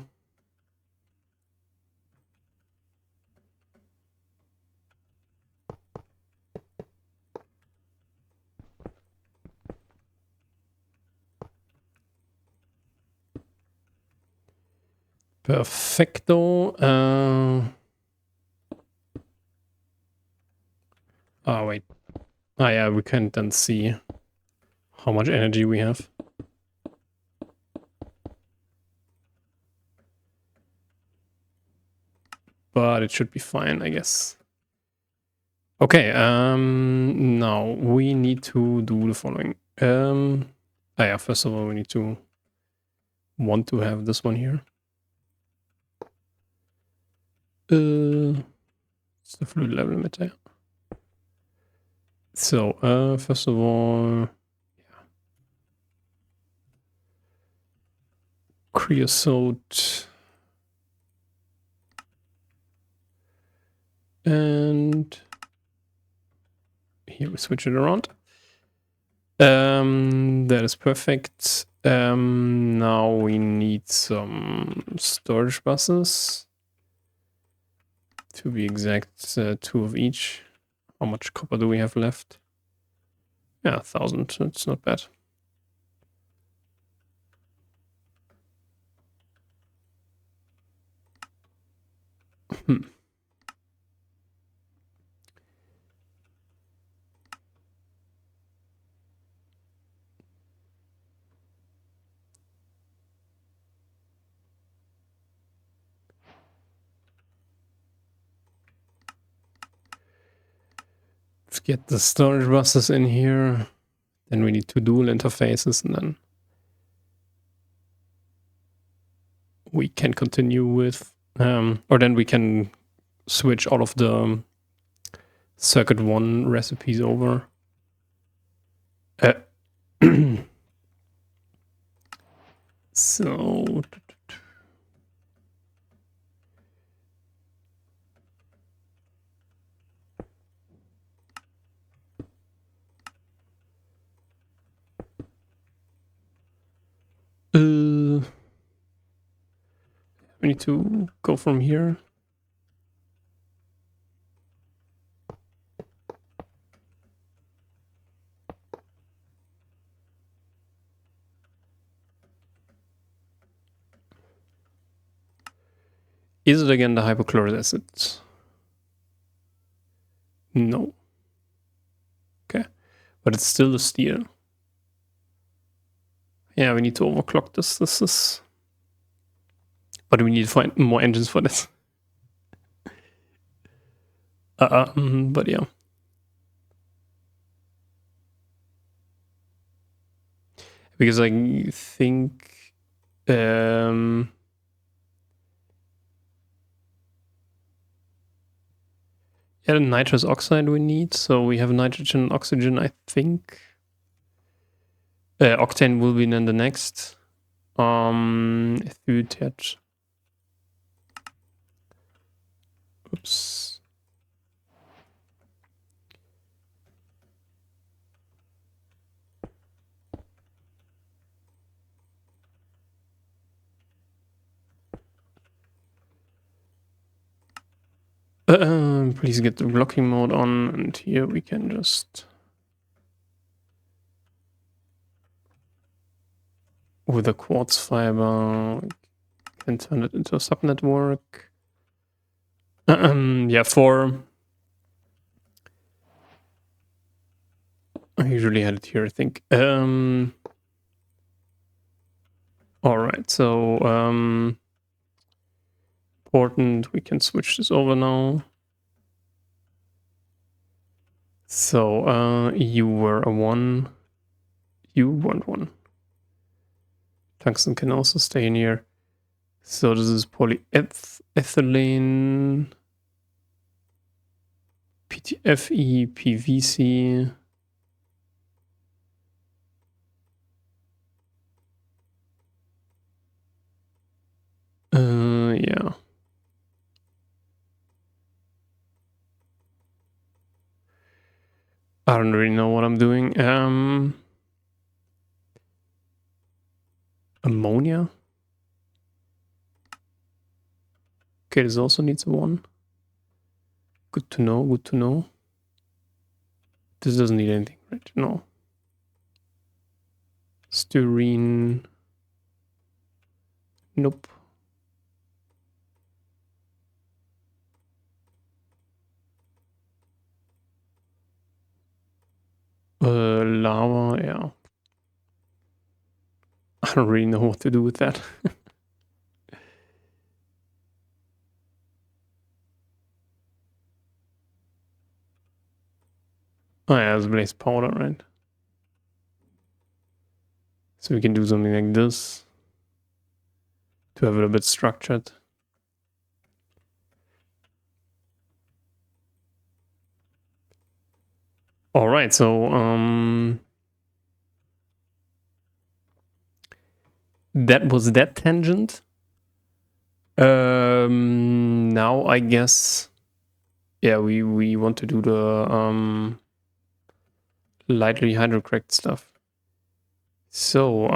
S1: perfecto. Oh wait. Ah yeah, we can then see how much energy we have. But it should be fine, I guess. Okay, now we need to do the following. Yeah, first of all, we need to want to have this one here. It's the fluid level emitter. So, first of all, yeah. Creosote. And here we switch it around. That is perfect. Now we need some storage buses. To be exact, 2 of each. How much copper do we have left? Yeah, 1,000. That's not bad. Let's get the storage buses in here. Then we need 2 dual interfaces, and then we can continue with, or then we can switch all of the circuit 1 recipes over. So we need to go from here. Is it again the hypochlorous acid? No. Okay. But it's still the steel. Yeah, we need to overclock this. This is... But we need to find more engines for this. But yeah. Because I think... yeah, the nitrous oxide we need. So we have nitrogen and oxygen, I think. Octane will be then the next. Ethyl. Oops. Please get the blocking mode on, and here we can just... With a quartz fiber, we can turn it into a subnetwork. Yeah, I usually had it here, I think. Alright, so important, we can switch this over now. So you were a 1. You weren't 1. Tungsten can also stay in here. So this is polyethylene, PTFE, PVC. Yeah. I don't really know what I'm doing. Ammonia. Okay, this also needs a 1. Good to know, good to know. This doesn't need anything, right? No. Styrene. Nope. Lava, yeah. I don't really know what to do with that. Oh yeah, it's blaze powder, right? So we can do something like this to have it a bit structured. All right, so that was that tangent. Now I guess, yeah, we want to do the lightly hydrocracked stuff. So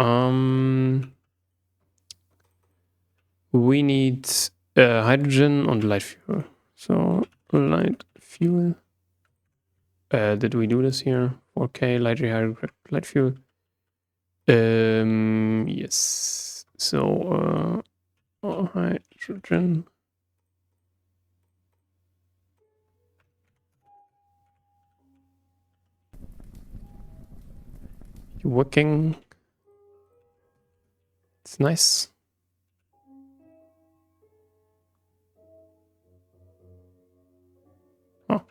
S1: we need hydrogen and light fuel. So light fuel. Did we do this here? 4K lightly hydrocracked light fuel. Yes. So hydrogen. You working? It's nice. Oh.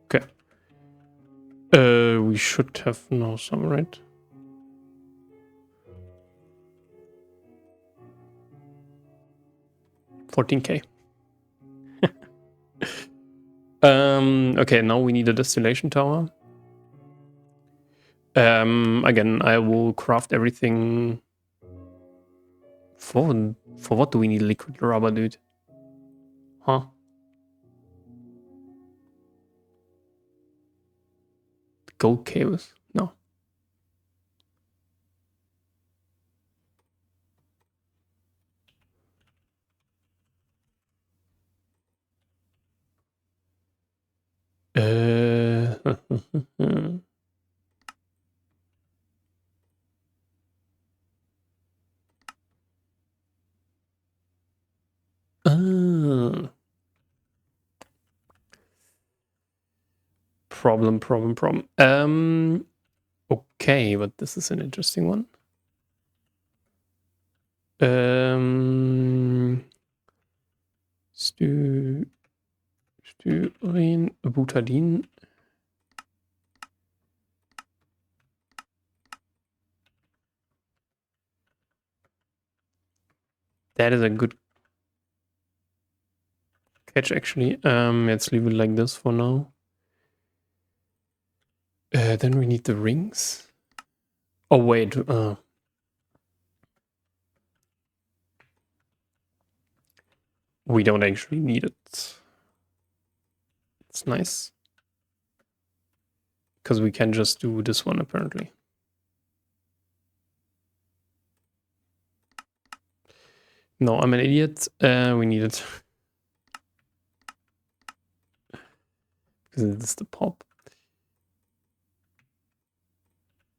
S1: Okay. We should have now some, right? $14K. Okay, now we need a distillation tower. Again, I will craft everything For what do we need liquid rubber, dude? Huh? Gold cables? No. Ah. Problem. Okay, but this is an interesting one. Styren, Butadin. That is a good catch, actually. Let's leave it like this for now. Then we need the rings. Oh, wait. We don't actually need it. It's nice. Because we can just do this one, apparently. No, I'm an idiot. We need it. Because it's the pop.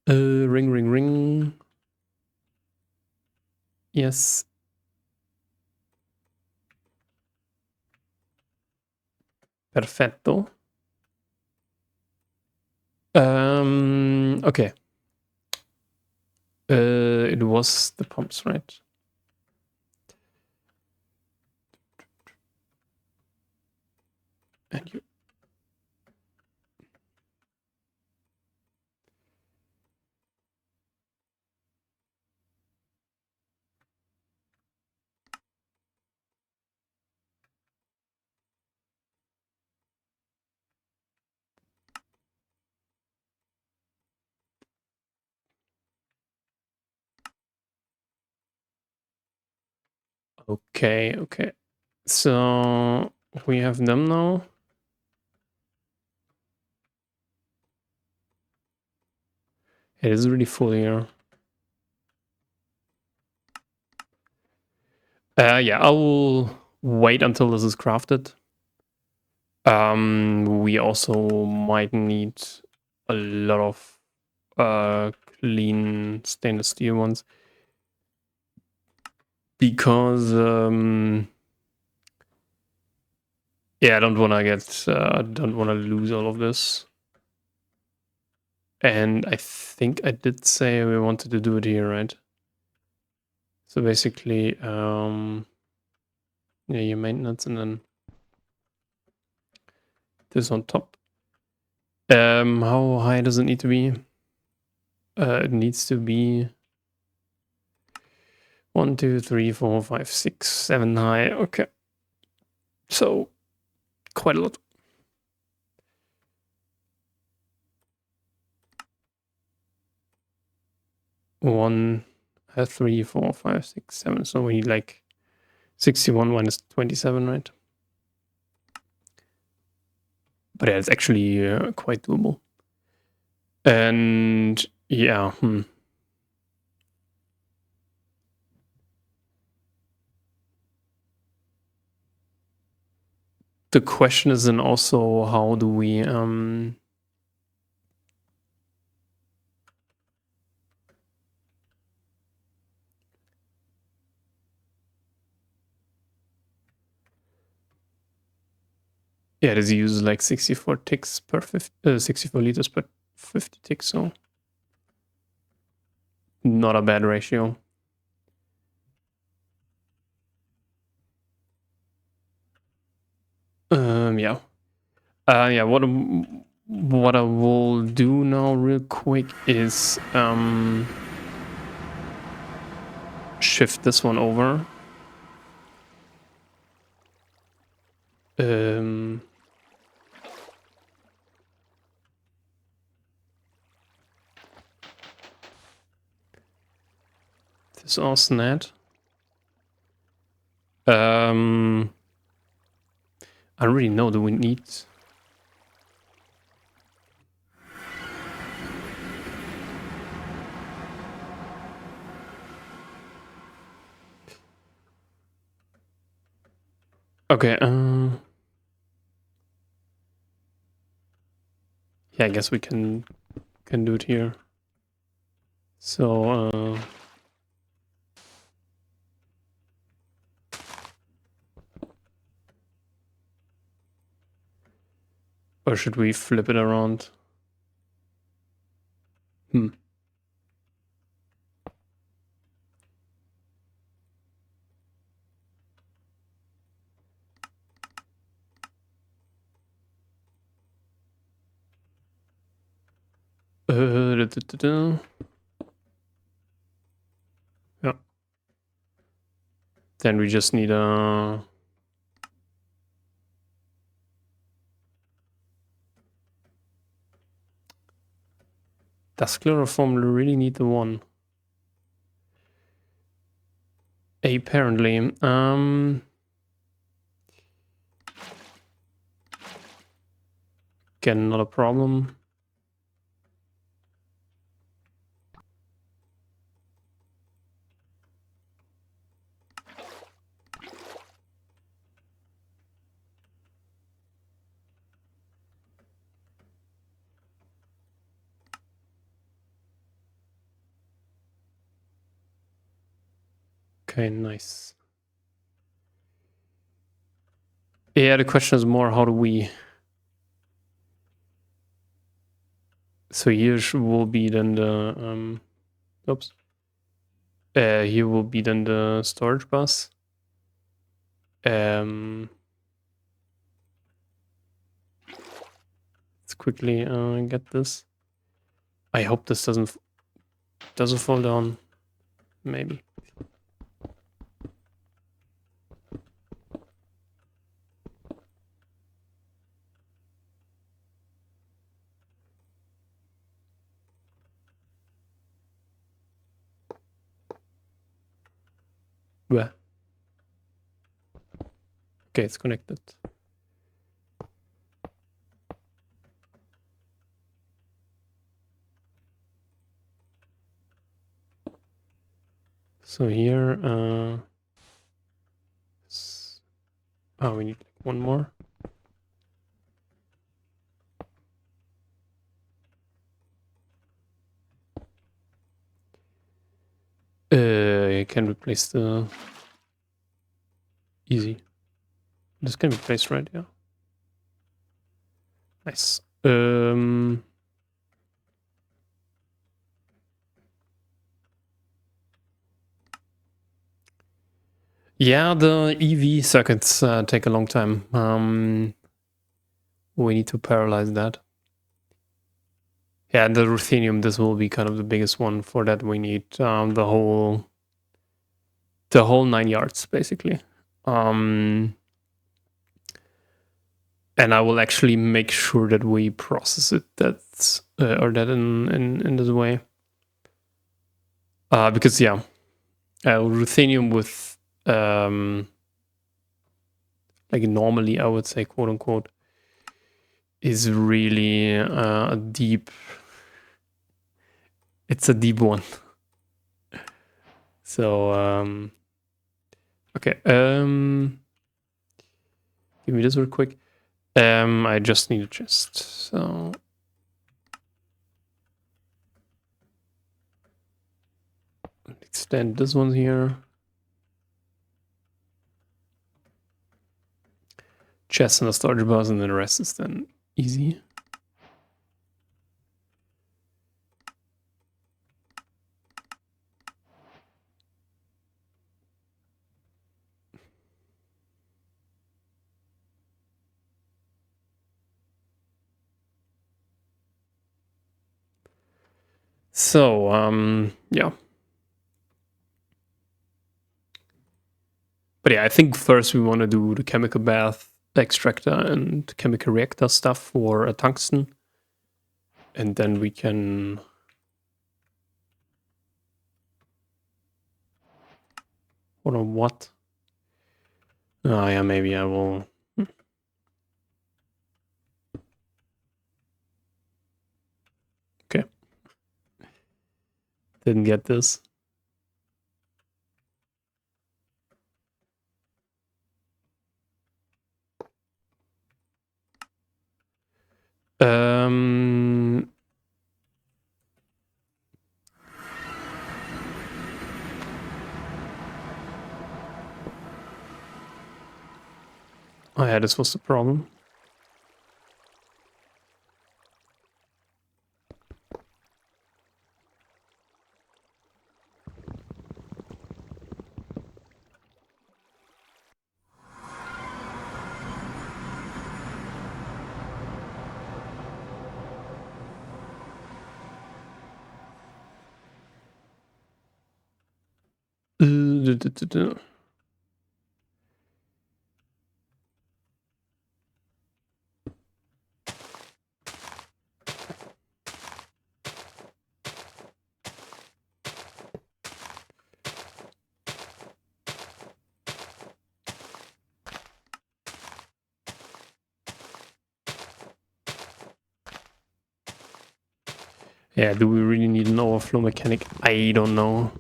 S1: Ring. Yes. Perfetto. Okay. It was the pumps, right? And you. Okay. So we have them now. It is really full here. Yeah, I will wait until this is crafted. We also might need a lot of clean stainless steel ones. Because yeah, I don't wanna lose all of this. And I think I did say we wanted to do it here, right? So basically, yeah, your maintenance and then this on top. How high does it need to be? It needs to be 1, 2, 3, 4, 5, 6, 7 high. Okay. So quite a lot. One, 3, 4, 5, 6, 7. So we need like 61 minus 27, right? But yeah, it's actually quite doable. And yeah, The question is then also how do we yeah, this uses like 64 ticks per 64 liters per 50 ticks, so not a bad ratio. Yeah. Yeah, what I will do now real quick is shift this one over. This all snap. I don't really know. Do we need? Okay. Yeah, I guess we can do it here. So or should we flip it around? Hmm. Da, da, da, da. Yeah. Then we just need a. Does chloroform really need the one? Apparently. Again, not a problem. Okay, nice. Yeah, the question is more how do we. So here will be then the oops. Here will be then the storage bus. Let's quickly get this. I hope this doesn't fall down. Maybe. Where? Okay, it's connected. So here, we need one more. I can replace the easy. This can be placed right, yeah. Nice. Yeah, the EV circuits take a long time. We need to parallelize that. Yeah, the ruthenium, this will be kind of the biggest one. For that, we need the whole 9 yards, basically. And I will actually make sure that we process it in this way. Because yeah, ruthenium with like normally I would say quote unquote is really a deep. It's a deep one. So okay, give me this real quick. I just need a chest. So extend this one here. Chest and a storage bus, and then the rest is then easy. So yeah. But yeah, I think first we want to do the chemical bath extractor and chemical reactor stuff for a tungsten. And then we can... Hold on, what? Oh yeah, maybe I will. Okay. Didn't get this. Oh yeah, this was the problem. Yeah, do we really need an overflow mechanic? I don't know.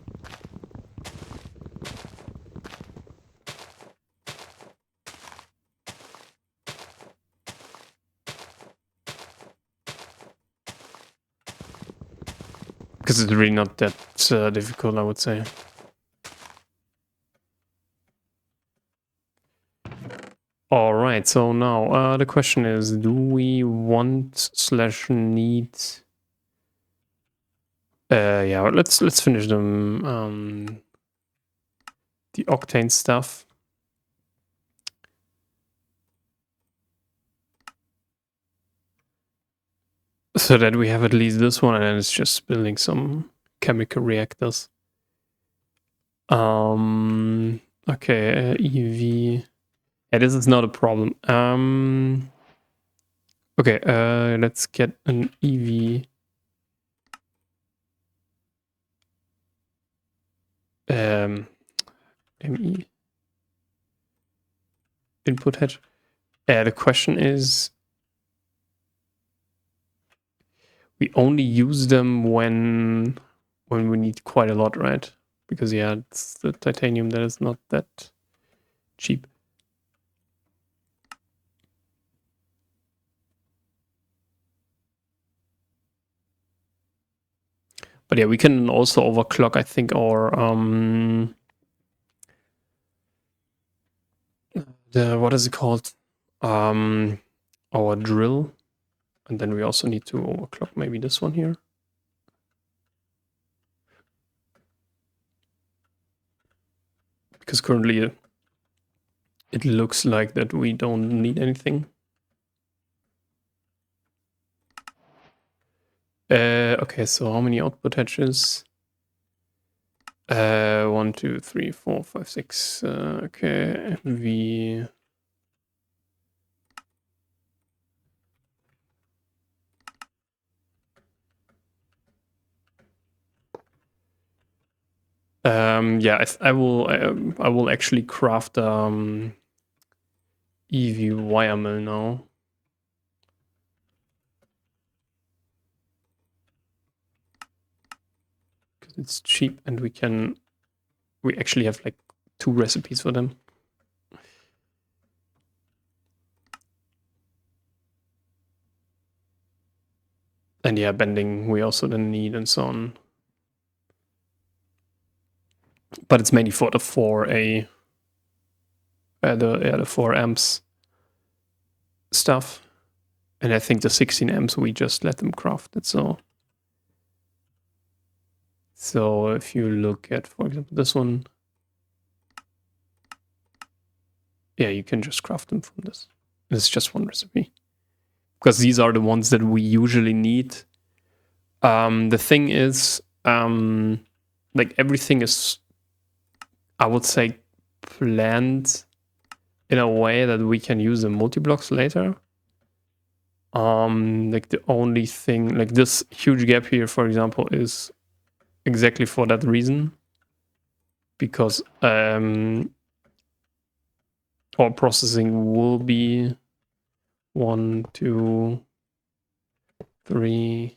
S1: Because it's really not that difficult, I would say. All right, so now the question is, do we want / need? Yeah, let's finish them. The octane stuff. So that we have at least this one, and then it's just building some chemical reactors. Okay, EV. Yeah, this is not a problem. Okay, let's get an EV. ME input head. The question is, we only use them when we need quite a lot, right? Because yeah, it's the titanium that is not that cheap. But yeah, we can also overclock, I think, our what is it called? Our drill. And then we also need to overclock maybe this one here. Because currently it looks like that we don't need anything. Okay, so how many output hatches? 1, 2, 3, 4, 5, 6. Okay, V. Yeah, I will actually craft EV wire mill now. Because it's cheap and we actually have like 2 recipes for them. And yeah, bending we also then need and so on. But it's mainly for the 4A, the 4 amps stuff. And I think the 16 amps we just let them craft it. So if you look at, for example, this one, yeah, you can just craft them from this. It's just one recipe. Because these are the ones that we usually need. The thing is, like everything is, I would say, planned in a way that we can use the multi-blocks later. Like the only thing, like this huge gap here, for example, is exactly for that reason. Because, ore processing will be 1, 2, 3.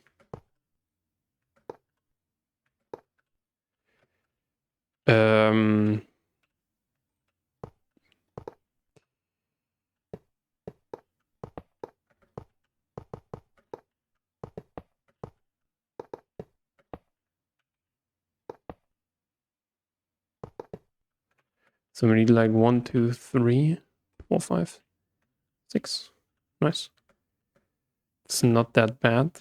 S1: So we need like 1, 2, 3, 4, 5, 6. Nice. It's not that bad.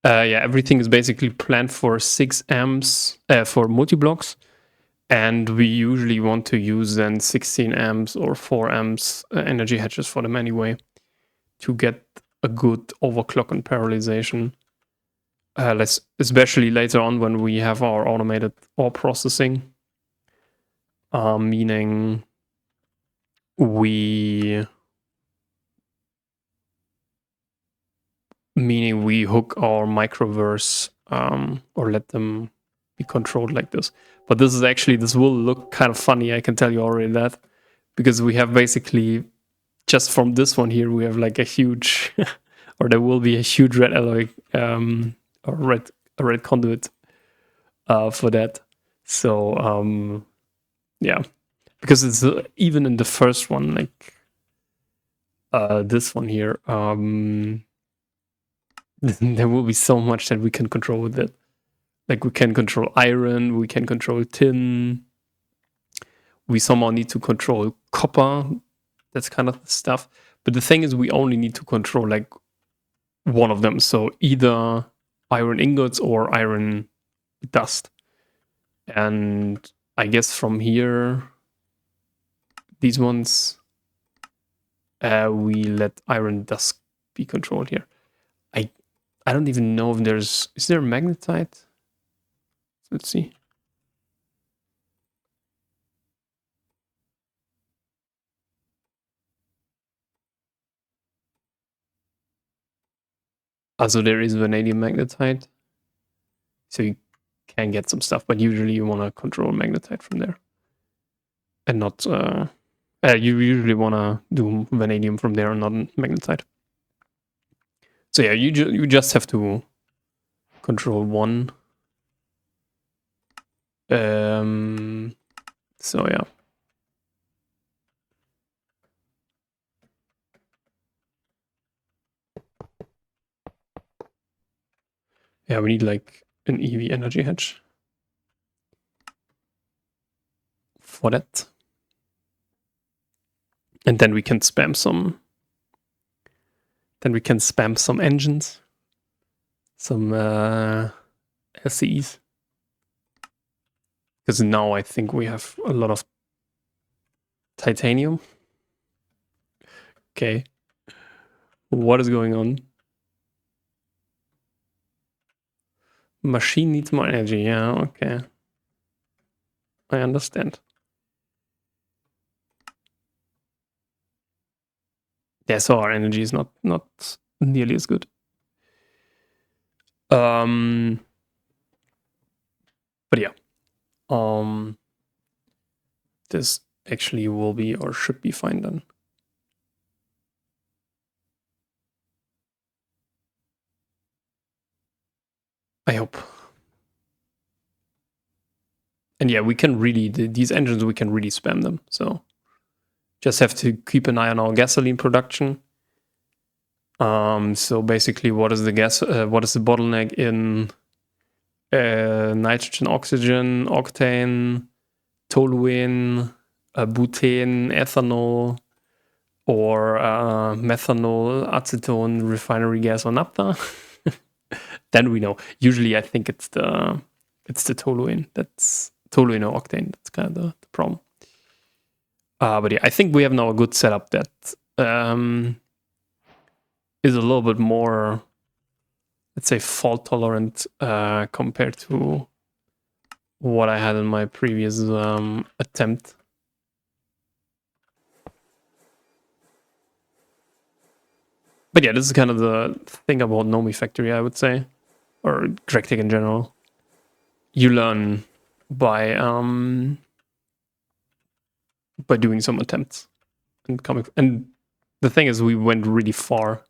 S1: Yeah, everything is basically planned for 6 amps for multi-blocks. And we usually want to use then 16 amps or 4 amps energy hedges for them anyway to get a good overclock and parallelization. Especially later on when we have our automated ore processing, meaning we hook our microverse or let them be controlled like this. But this will look kind of funny, I can tell you already that, because we have basically just from this one here, we have like a huge, or there will be a huge red alloy, or red conduit for that. So yeah, because it's even in the first one, like this one here, there will be so much that we can control with it. Like we can control iron, we can control tin. We somehow need to control copper. That's kind of the stuff. But the thing is, we only need to control like one of them. So either iron ingots or iron dust. And I guess from here, these ones, we let iron dust be controlled here. I don't even know if is there magnetite? Let's see. Also, there is vanadium magnetite. So you can get some stuff, but usually you want to control magnetite from there. And not, you usually want to do vanadium from there and not magnetite. So yeah, you just have to control one. So yeah. Yeah, we need like an EV energy hedge for that. And then we can spam some. Then we can spam some engines, some LCEs. Because now I think we have a lot of titanium. Okay. What is going on? Machine needs more energy. Yeah, okay. I understand. Yeah, so our energy is not nearly as good. But yeah. This actually will be or should be fine then. I hope. And yeah, we can really, these engines, we can really spam them. So just have to keep an eye on our gasoline production. So basically, what is the bottleneck in nitrogen, oxygen, octane, toluene, butane, ethanol, or methanol, acetone, refinery gas, or naphtha? Then we know. Usually, I think it's the toluene. That's toluene or octane. That's kind of the problem. But yeah, I think we have now a good setup that is a little bit more, let's say, fault tolerant compared to what I had in my previous attempt. But yeah, this is kind of the thing about Nomifactory, I would say, or Directic in general. you learn by doing some attempts and coming. And the thing is, we went really far.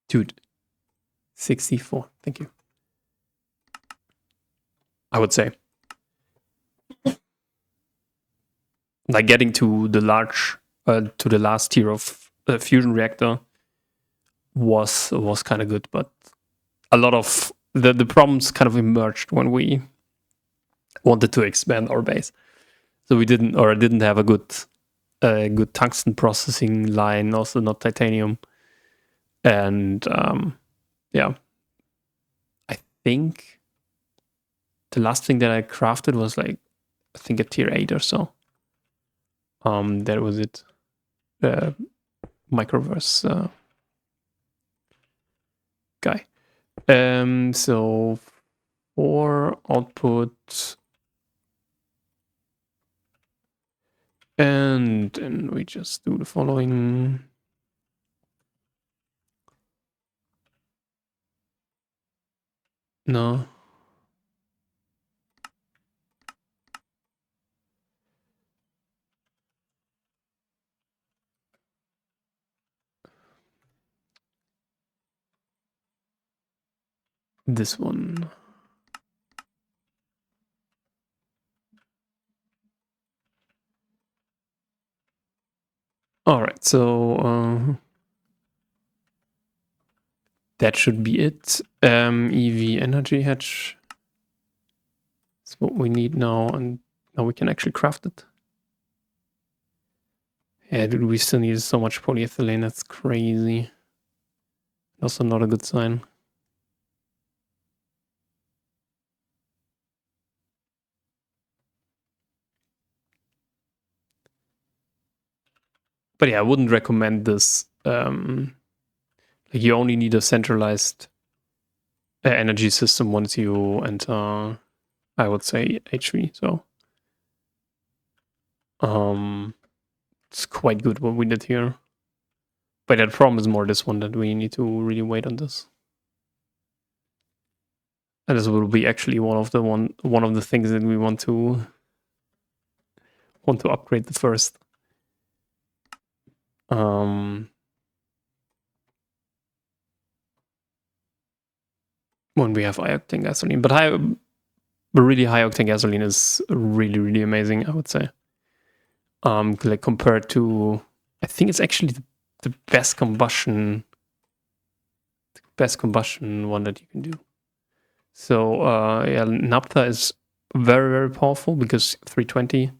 S1: Dude, 64. Thank you. I would say, like getting to the to the last tier of fusion reactor was kind of good, but a lot of the problems kind of emerged when we wanted to expand our base. So we didn't have a good tungsten processing line, also not titanium, and yeah, I think the last thing that I crafted was like I think a tier 8 or so. That was it. Microverse guy. So for output, and then we just do the following. No. This one. All right, so that should be it. EV energy hatch. That's what we need now, and now we can actually craft it. Yeah, dude, we still need so much polyethylene. That's crazy. Also not a good sign. But yeah, I wouldn't recommend this. Like you only need a centralized energy system once you enter, I would say, HV. So it's quite good what we did here. But that problem is more this one, that we need to really wait on this. And this will be actually one of the things that we want to upgrade the first. When we have high octane gasoline, but really high octane gasoline is really, really amazing, I would say. Like compared to, I think it's actually the best combustion one that you can do. So yeah, naphtha is very, very powerful because 320.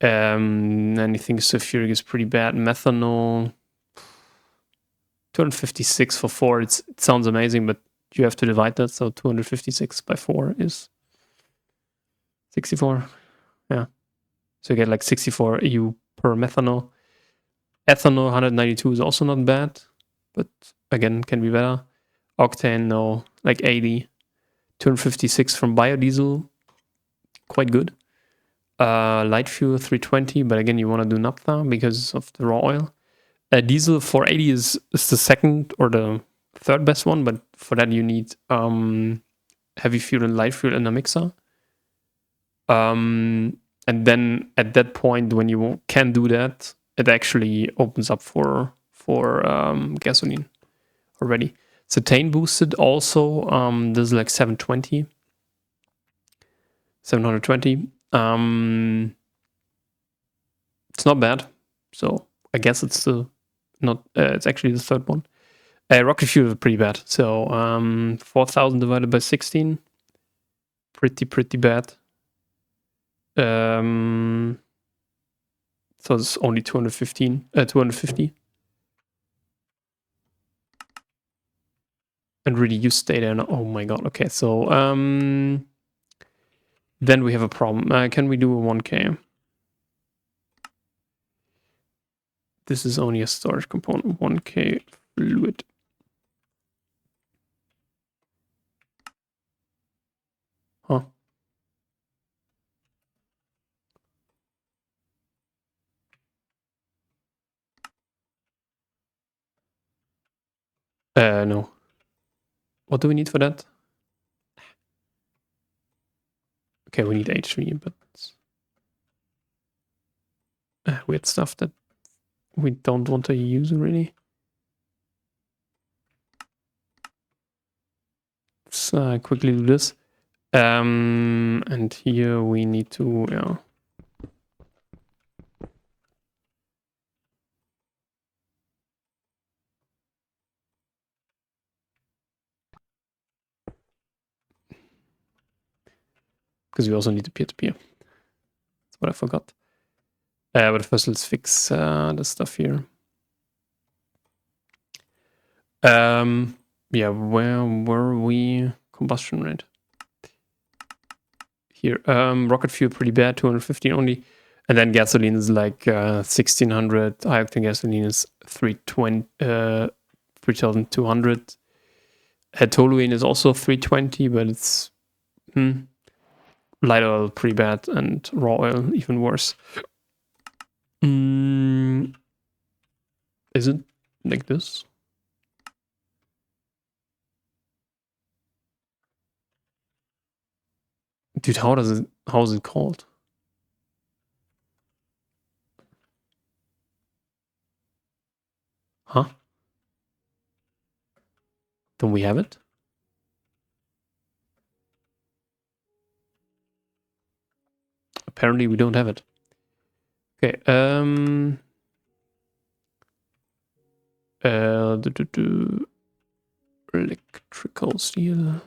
S1: Anything sulfuric is pretty bad. Methanol, 256 for 4. It sounds amazing, but you have to divide that. So 256 by 4 is 64. Yeah. So you get like 64 EU per methanol. Ethanol 192 is also not bad, but again, can be better. Octane, no, like 80. 256 from biodiesel, quite good. Light fuel 320, but again, you want to do naphtha because of the raw oil. Diesel 480 is the second or the third best one, but for that you need heavy fuel and light fuel in a mixer. And then at that point, when you can do that, it actually opens up for gasoline already. Cetane boosted also. This is like 720. 720. It's not bad. So I guess it's it's actually the third one. Rocket fuel is pretty bad. So 4,000 divided by 16. Pretty bad. So it's only 250. And really use data. And oh my god. Okay, so then we have a problem. Can we do a 1K? This is only a storage component. 1K fluid. Huh. No. What do we need for that? Okay, we need H3, but weird stuff that we don't want to use really. Let's quickly do this. And here we need to, yeah. Because we also need the peer-to-peer. That's what I forgot. But first let's fix the stuff here. Yeah, where were we? Combustion rate. Here, rocket fuel pretty bad, 250 only. And then gasoline is like 1600. High-octane gasoline is 3200. Toluene is also 320, but it's light oil pretty bad, and raw oil even worse. Is it like this? Dude, how is it called? Huh? Don't we have it? Apparently we don't have it. Okay, electrical steel.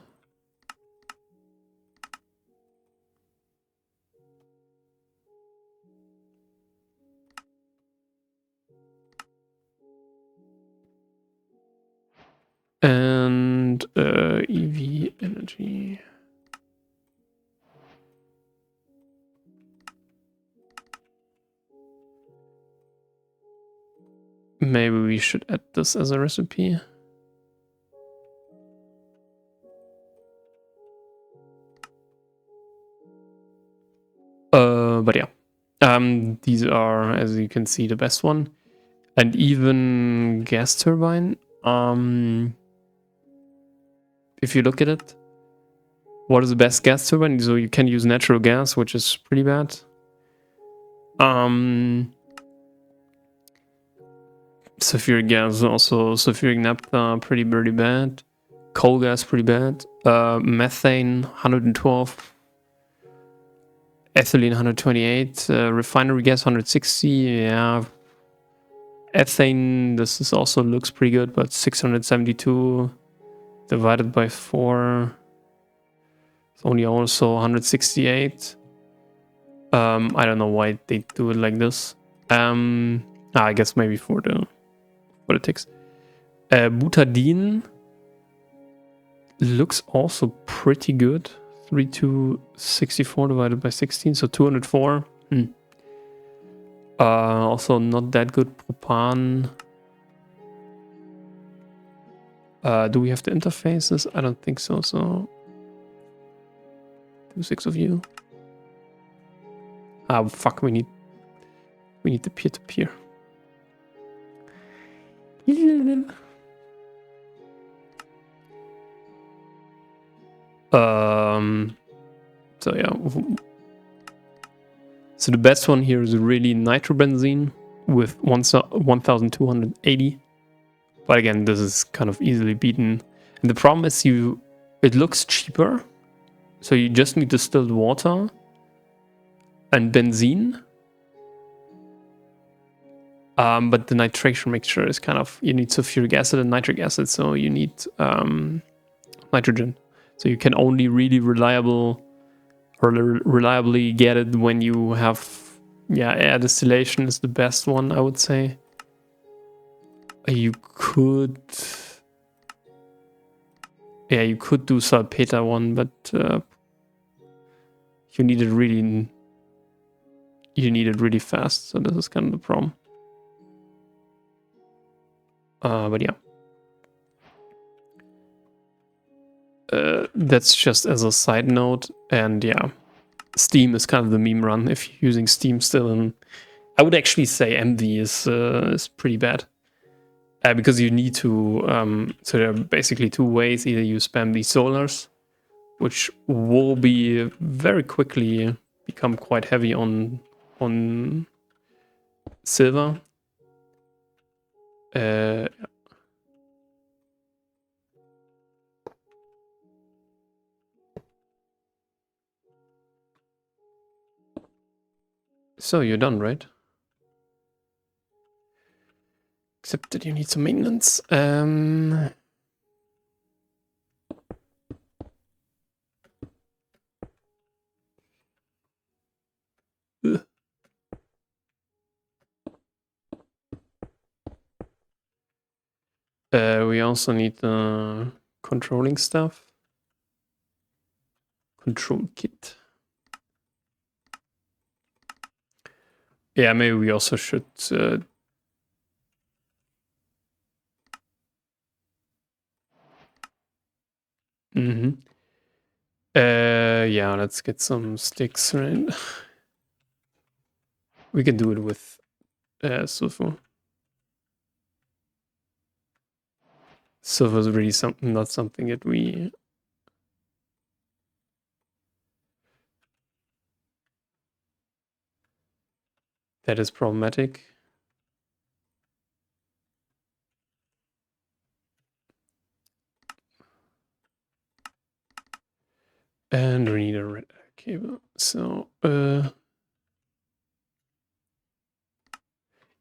S1: And EV energy. Maybe we should add this as a recipe. But yeah. These are, as you can see, the best one. And even gas turbine. If you look at it, what is the best gas turbine? So you can use natural gas, which is pretty bad. Sulfuric gas, also sulfuric naphtha, pretty bad. Coal gas, pretty bad. Methane, 112. Ethylene, 128. Refinery gas, 160. Yeah. Ethane, this is also looks pretty good, but 672 divided by 4. It's only also 168. I don't know why they do it like this. I guess maybe for the ticks. Butadiene looks also pretty good. 3264 divided by 16, so 204. Also not that good. Propan. Do we have the interfaces? I don't think so. So 6 of you. Ah, fuck. We need the peer-to-peer. So yeah. So the best one here is really nitrobenzene with 1280. But again, this is kind of easily beaten. And the problem is it looks cheaper. So you just need distilled water and benzene. But the nitration mixture is kind of, you need sulfuric acid and nitric acid. So you need nitrogen. So you can only really reliably get it when you have, air distillation is the best one, I would say. You could do salpeter one, but you need it really fast. So this is kind of the problem. But yeah. That's just as a side note, and yeah, Steam is kind of the meme run if you're using Steam still, and I would actually say MV is pretty bad. Because you need to, so there are basically two ways. Either you spam these solars, which will be very quickly become quite heavy on silver. So you're done, right? Except that you need some maintenance. We also need the controlling stuff. Control kit. Yeah, maybe we also should yeah, let's get some sticks, right? We can do it with sulfur. Sulfur is really not something that we... that is problematic. And we need a red cable. So, yeah,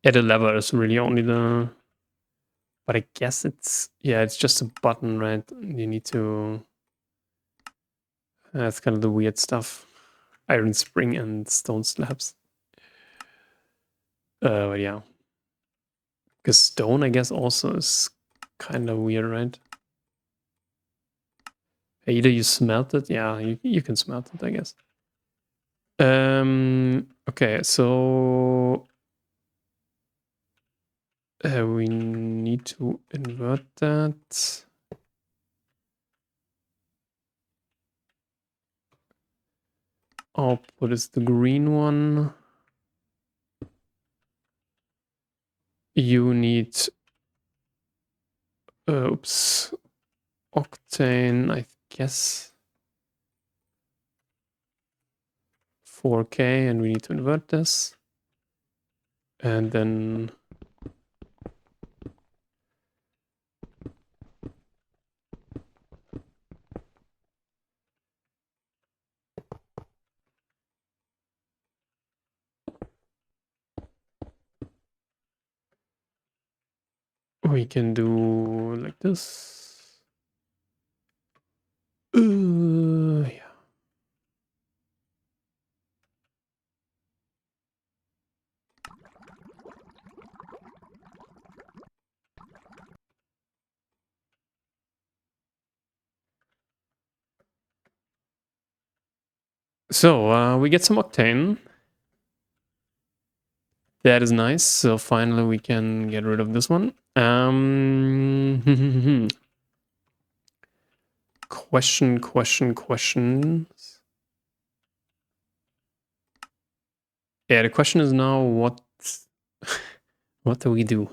S1: the lever is really only the... But I guess it's... yeah, it's just a button, right? You need to... that's kind of the weird stuff. Iron spring and stone slabs. But yeah. Because stone, I guess, also is kind of weird, right? Either you smelt it, yeah, you can smelt it, I guess. Okay, so we need to invert that. Output is the green one. You need, oops, octane, I guess. 4K, and we need to invert this. And then we can do like this. Yeah. So we get some octane. That is nice. So finally we can get rid of this one. Questions. Yeah, the question is now what do we do?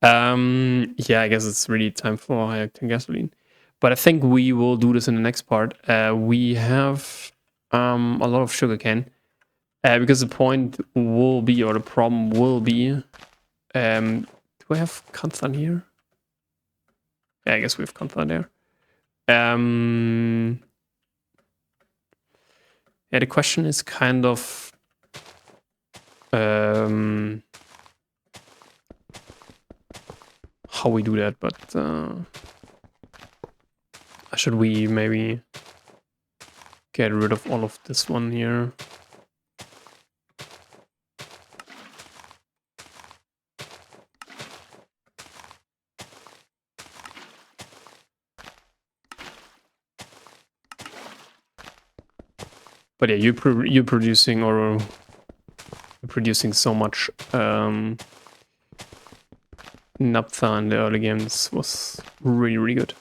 S1: Yeah, I guess it's really time for high octane gasoline. But I think we will do this in the next part. We have a lot of sugarcane. Because the point will be, or the problem will be, do I have Kanthan here? Yeah, I guess we have Kanthan there. Yeah, the question is kind of how we do that, but should we maybe get rid of all of this one here? But yeah, you're producing so much naphtha in the early games was really good.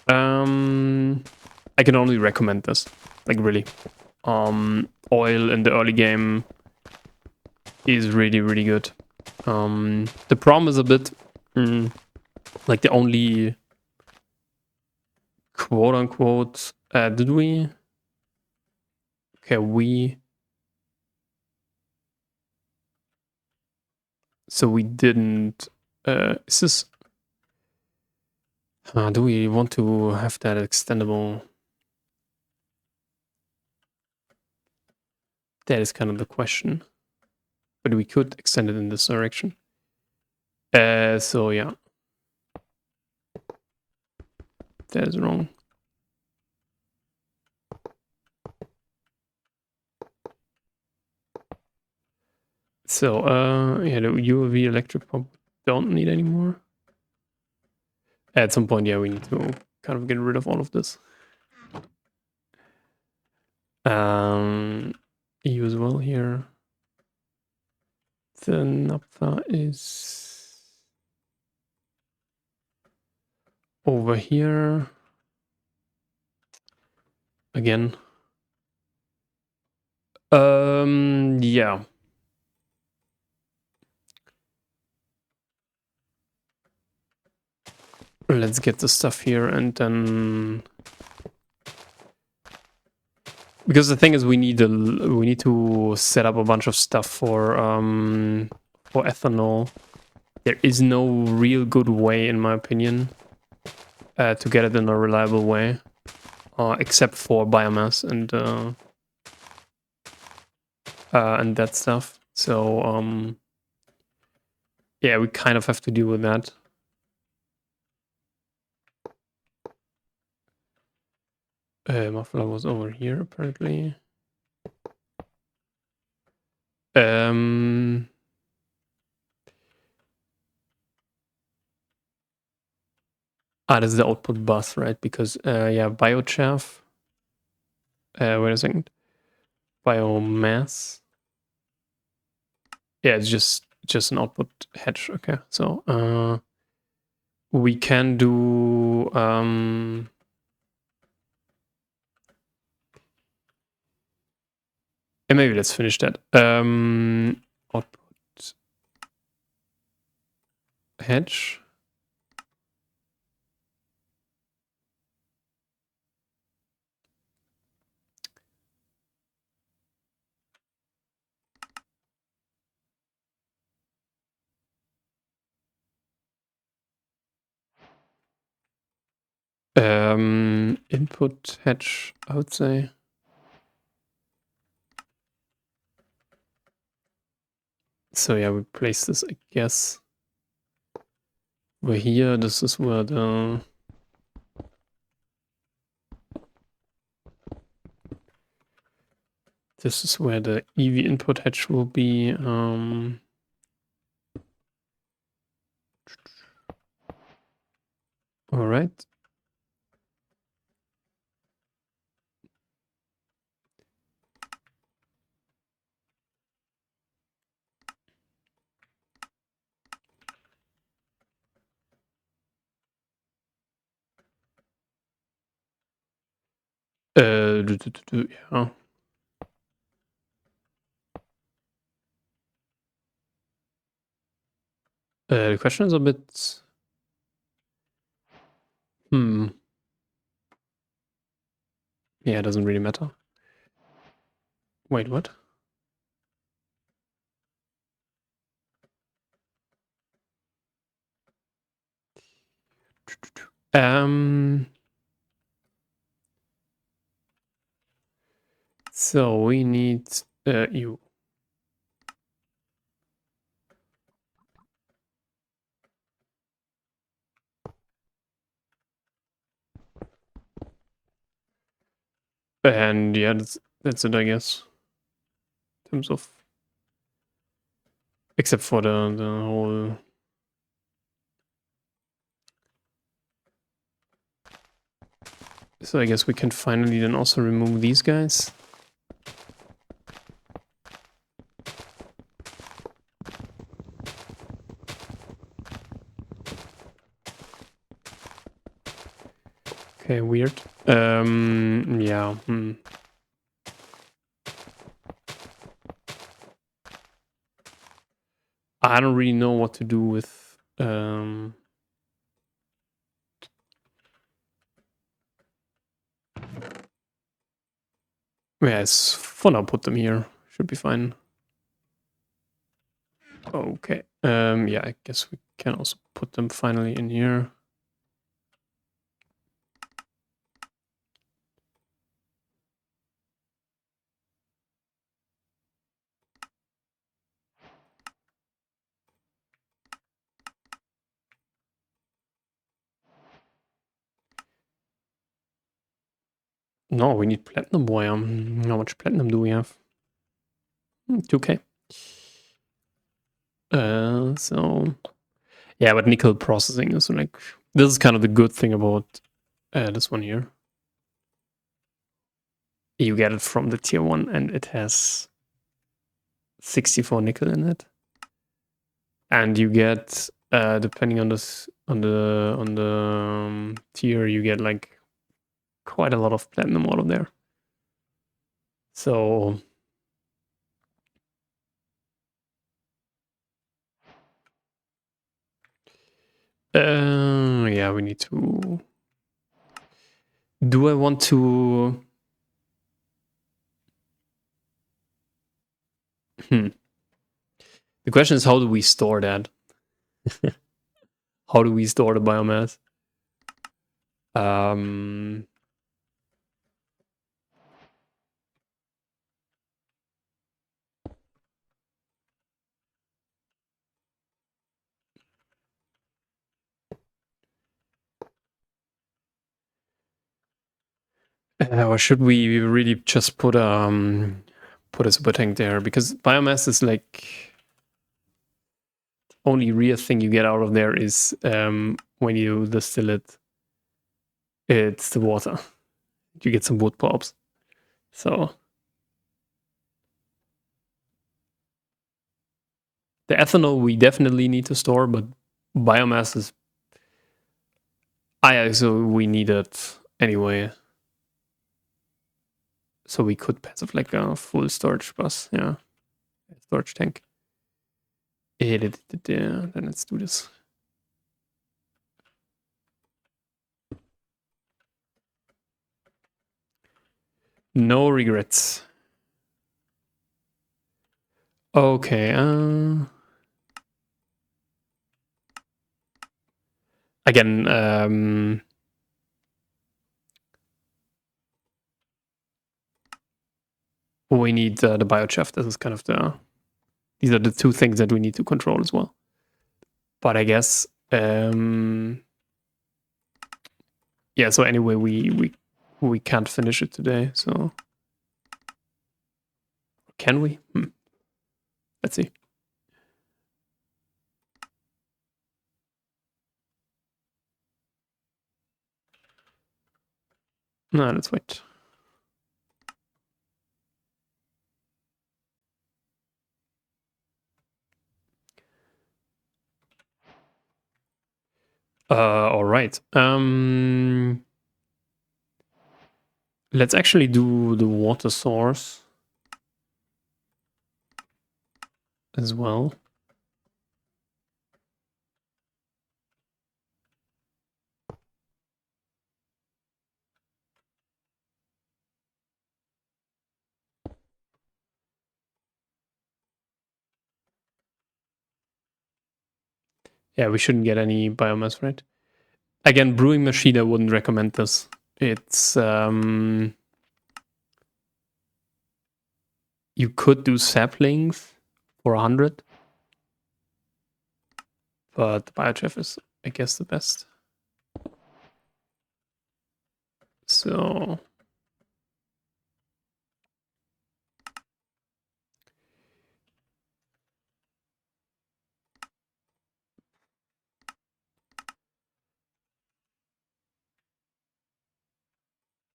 S1: I can only recommend this, like really. Oil in the early game is really good. The problem is a bit like the only quote unquote did we? Okay, so we didn't. Is this? Do we want to have that extendable? That is kind of the question. But we could extend it in this direction. So yeah. That is wrong. So yeah, the UAV electric pump don't need anymore. At some point, yeah, we need to kind of get rid of all of this. EU as well here. The naphtha is over here. Again. Yeah. Let's get the stuff here and then, because the thing is we need to set up a bunch of stuff for ethanol. There is no real good way, in my opinion, to get it in a reliable way, except for biomass and that stuff. So yeah, we kind of have to deal with that. Muffler was over here apparently. This is the output bus, right? Because yeah, biochaff. Wait a second. Biomass. Yeah, it's just an output hedge. Okay, so we can do and maybe let's finish that. Output hedge. Input hedge, I would say. So yeah, we place this, I guess. We're here. This is where the EV input hedge will be. All right. Yeah. The question is a bit. Yeah, it doesn't really matter. Wait, what? So we need you. And yeah, that's it, I guess. In terms of, except for the whole. So I guess we can finally then also remove these guys. Okay, weird. Yeah. I don't really know what to do with yes, for now put them here. Should be fine. Okay. Yeah, I guess we can also put them finally in here. No, we need platinum wire. How much platinum do we have? 2K. So yeah, but nickel processing is like, this is kind of the good thing about this one here. You get it from the tier 1 and it has 64 nickel in it. And you get depending on this on the tier, you get like quite a lot of platinum out of there. So yeah, we need to. Do I want to? The question is, how do we store that? How do we store the biomass? Or should we really just put a super tank there? Because biomass is like only real thing you get out of there is when you distill it. It's the water. You get some wood pulps. So the ethanol we definitely need to store, but biomass is. So we need it anyway. So we could passive like a full storage bus, yeah. Storage tank. Then let's do this. No regrets. Okay, again, we need the biochef. This is kind of these are the two things that we need to control as well. But I guess, yeah. So anyway, we can't finish it today. So can we? Let's see. No, let's wait. All right. Let's actually do the water source as well. Yeah, we shouldn't get any biomass, right? Again, brewing machine, I wouldn't recommend this. It's you could do saplings for 100, but the biochef is, I guess, the best. So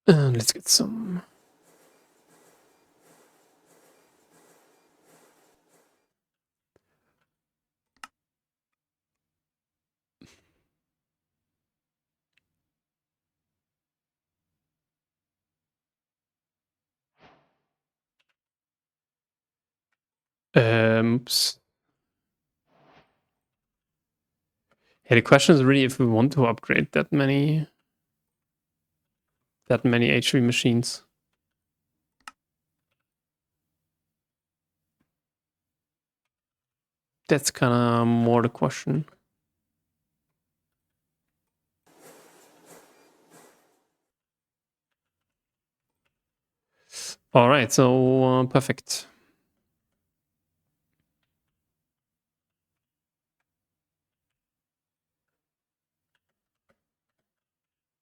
S1: let's get some. Oops. Yeah, the question is really if we want to upgrade that many H3 machines. That's kind of more the question. All right, so perfect.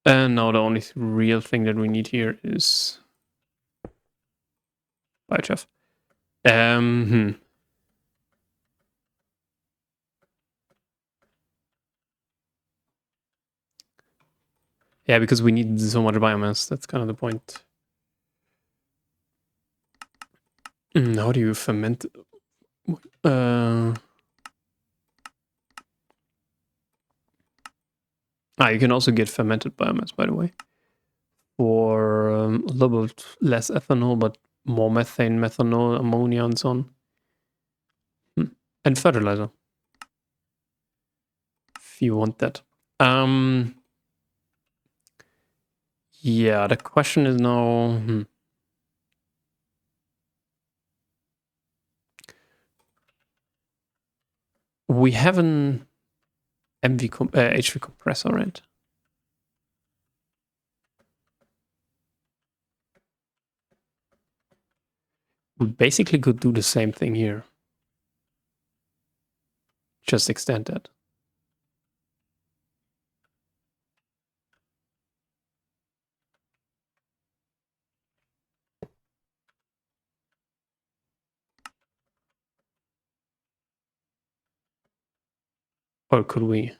S1: And now the only real thing that we need here is biochef. Yeah, because we need so much biomass. That's kind of the point. How do you ferment? You can also get fermented biomass, by the way, for a little bit less ethanol, but more methane, methanol, ammonia, and so on. And fertilizer, if you want that. Yeah, the question is now... We have an HV compressor, right? We basically could do the same thing here. Just extend that. Or could we?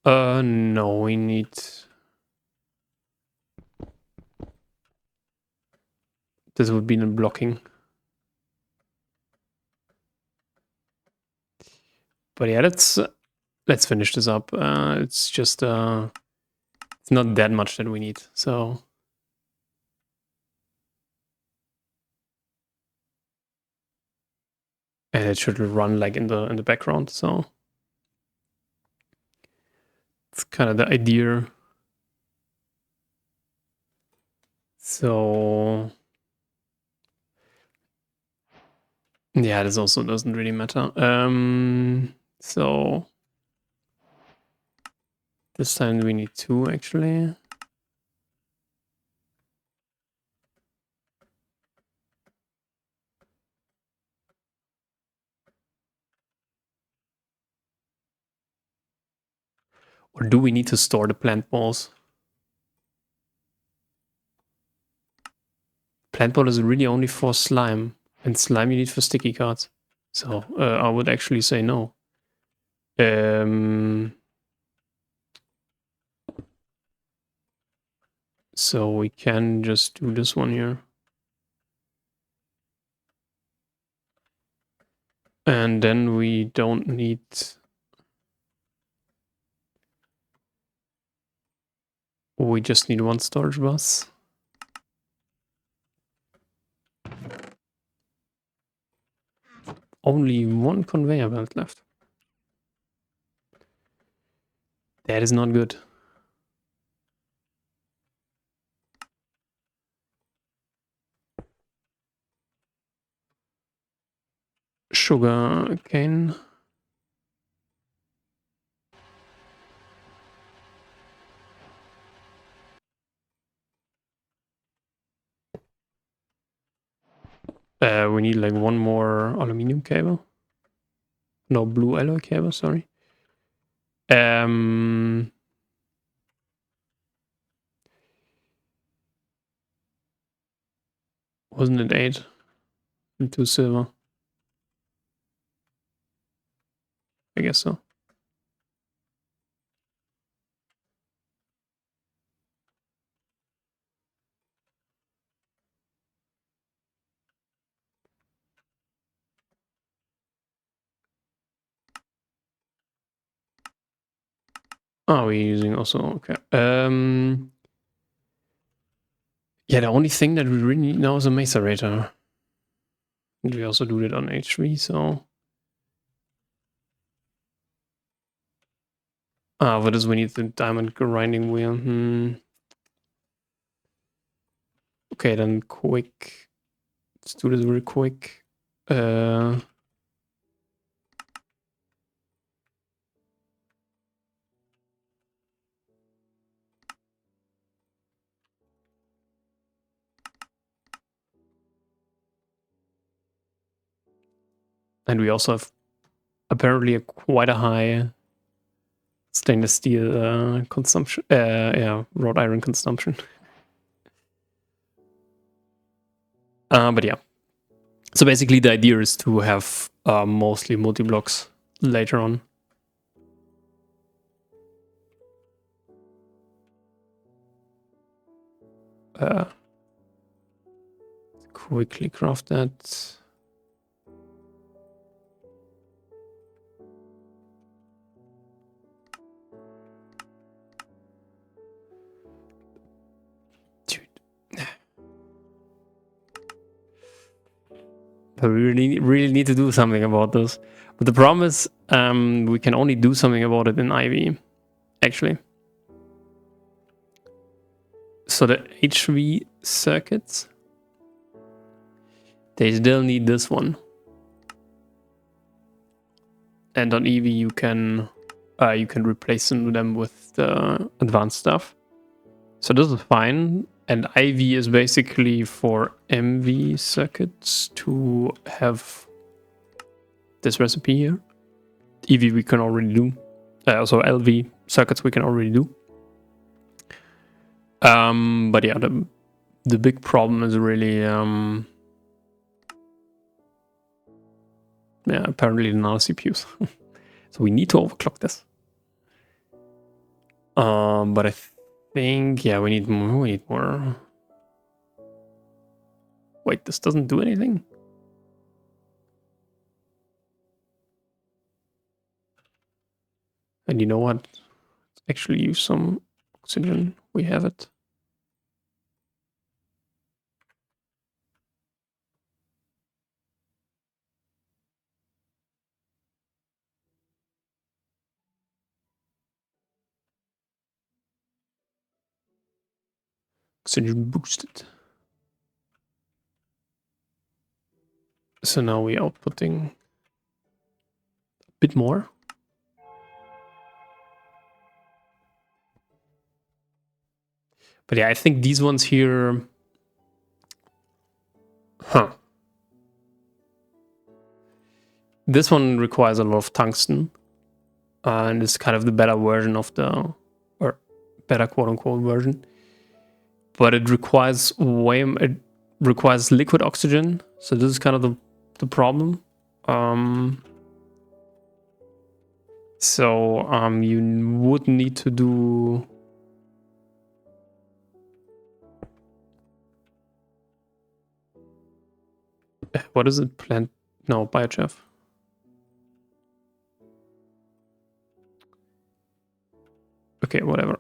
S1: No, we need... This would be the blocking. But yeah, let's finish this up. It's just... it's not that much that we need, so... And it should run like in the background, so... It's kind of the idea. So... Yeah, this also doesn't really matter. So... This time we need 2, actually. Or do we need to store the plant balls? Plant ball is really only for slime. And slime you need for sticky cards. So I would actually say no. So we can just do this one here. And then we don't need... We just need 1 storage bus. Only 1 conveyor belt left. That is not good. Sugar cane. We need like 1 more aluminum cable. No, blue alloy cable, sorry. Wasn't it 8? And 2 silver. I guess so. Oh, we're using also, okay. Yeah, the only thing that we really need now is a macerator. And we also do it on H3, so... What is we need the diamond grinding wheel? Okay, then quick. Let's do this really quick. And we also have apparently quite a high stainless steel consumption. Yeah, wrought iron consumption. But yeah. So basically the idea is to have mostly multi-blocks later on. Quickly craft that. Dude. But we really need to do something about this. But the problem is we can only do something about it in IV, actually. So the HV circuits, they still need this one. And on EV you can replace them with the advanced stuff. So this is fine. And IV is basically for MV circuits to have this recipe here. EV we can already do. So LV circuits we can already do. But yeah, the big problem is really yeah, apparently the nano CPUs. So we need to overclock this. But I think yeah, we need more. Wait, this doesn't do anything? And you know what? Let's actually use some oxygen. We have it. Oxygen boosted. So now we're outputting a bit more. But yeah, I think these ones here... Huh. This one requires a lot of tungsten. And it's kind of the better version of the... Or better quote-unquote version. But it requires it requires liquid oxygen. So this is kind of the problem. So you would need to do... What is it? Plant? No, biochef. Okay, whatever.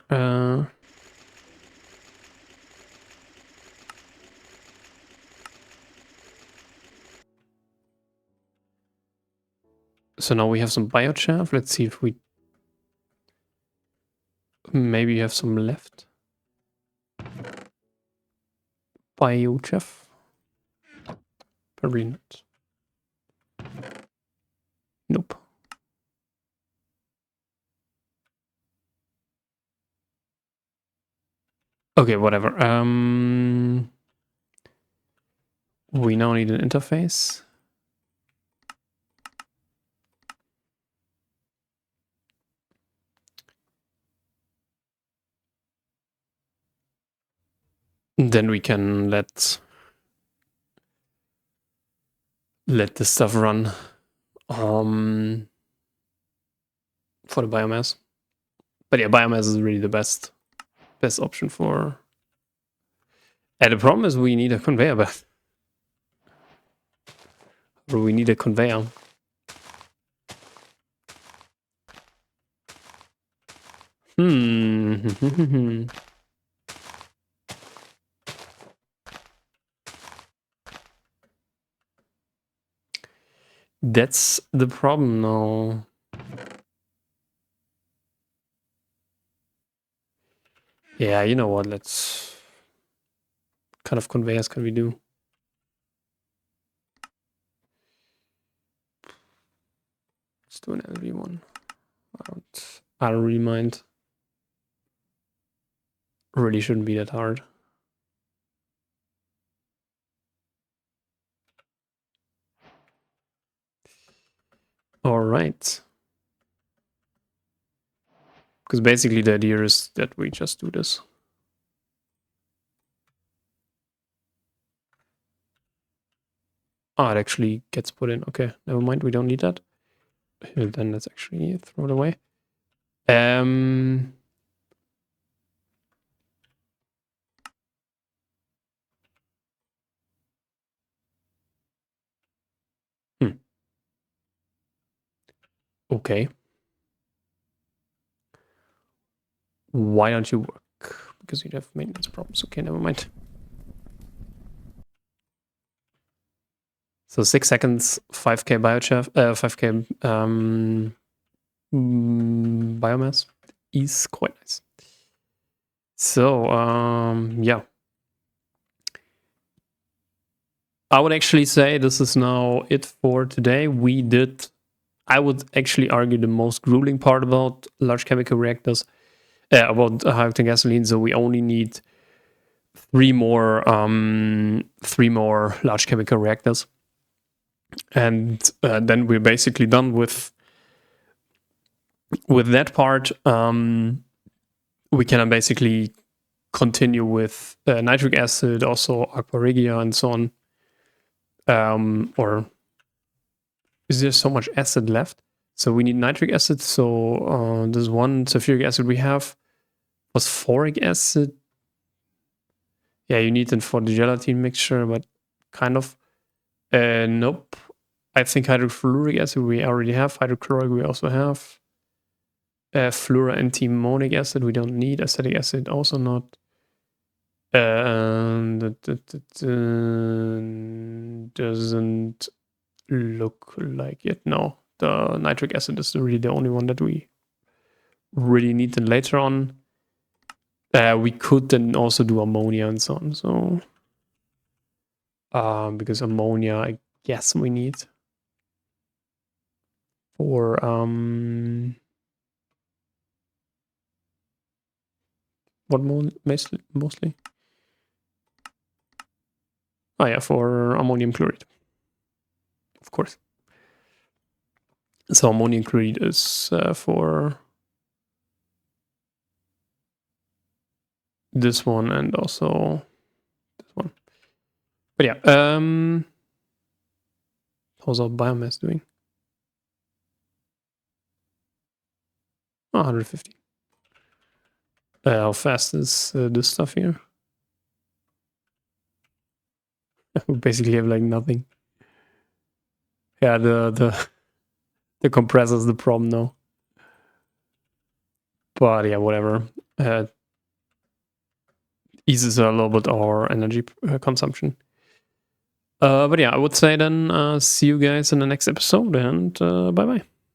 S1: So now we have some biochef. Let's see if we maybe have some left. Biochef. Probably not. Nope. Okay, whatever. We now need an interface. Then we can let the stuff run for the biomass. But yeah, biomass is really the best option for... And the problem is we need a conveyor belt. Or we need a conveyor. That's the problem now. Yeah, you know what? Let's... What kind of conveyors can we do? Let's do an LV one. I don't really mind. Really shouldn't be that hard. All right. Because basically the idea is that we just do this. Oh, it actually gets put in. Okay, never mind. We don't need that. Then let's actually throw it away. Okay. Why don't you work? Because you'd have maintenance problems. Okay, never mind. So 6 seconds, 5k biochar, 5k biomass is quite nice. So yeah, I would actually say this is now it for today. We did, I would actually argue, the most grueling part about large chemical reactors, about high octane gasoline. So we only need three more large chemical reactors, and then we're basically done with that part. We can basically continue with nitric acid, also aqua and so on. Or is there so much acid left? So we need nitric acid. So there's one sulfuric acid we have. Phosphoric acid. Yeah, you need it for the gelatin mixture, but kind of. Nope. I think hydrofluoric acid we already have. Hydrochloric we also have. Fluoroantimonic acid we don't need. Acetic acid also not. Doesn't look like it. No, the nitric acid is really the only one that we really need. Then later on, we could then also do ammonia and so on. So, because ammonia, I guess we need for what mostly? Oh yeah, for ammonium chloride, of course. So ammonium chloride is for this one and also this one. But yeah, how's our biomass doing? 150. How fast is this stuff here? We basically have like nothing. Yeah, the compressor's the problem now. But yeah, whatever. Eases a little bit our energy consumption. But yeah, I would say then see you guys in the next episode, and bye bye.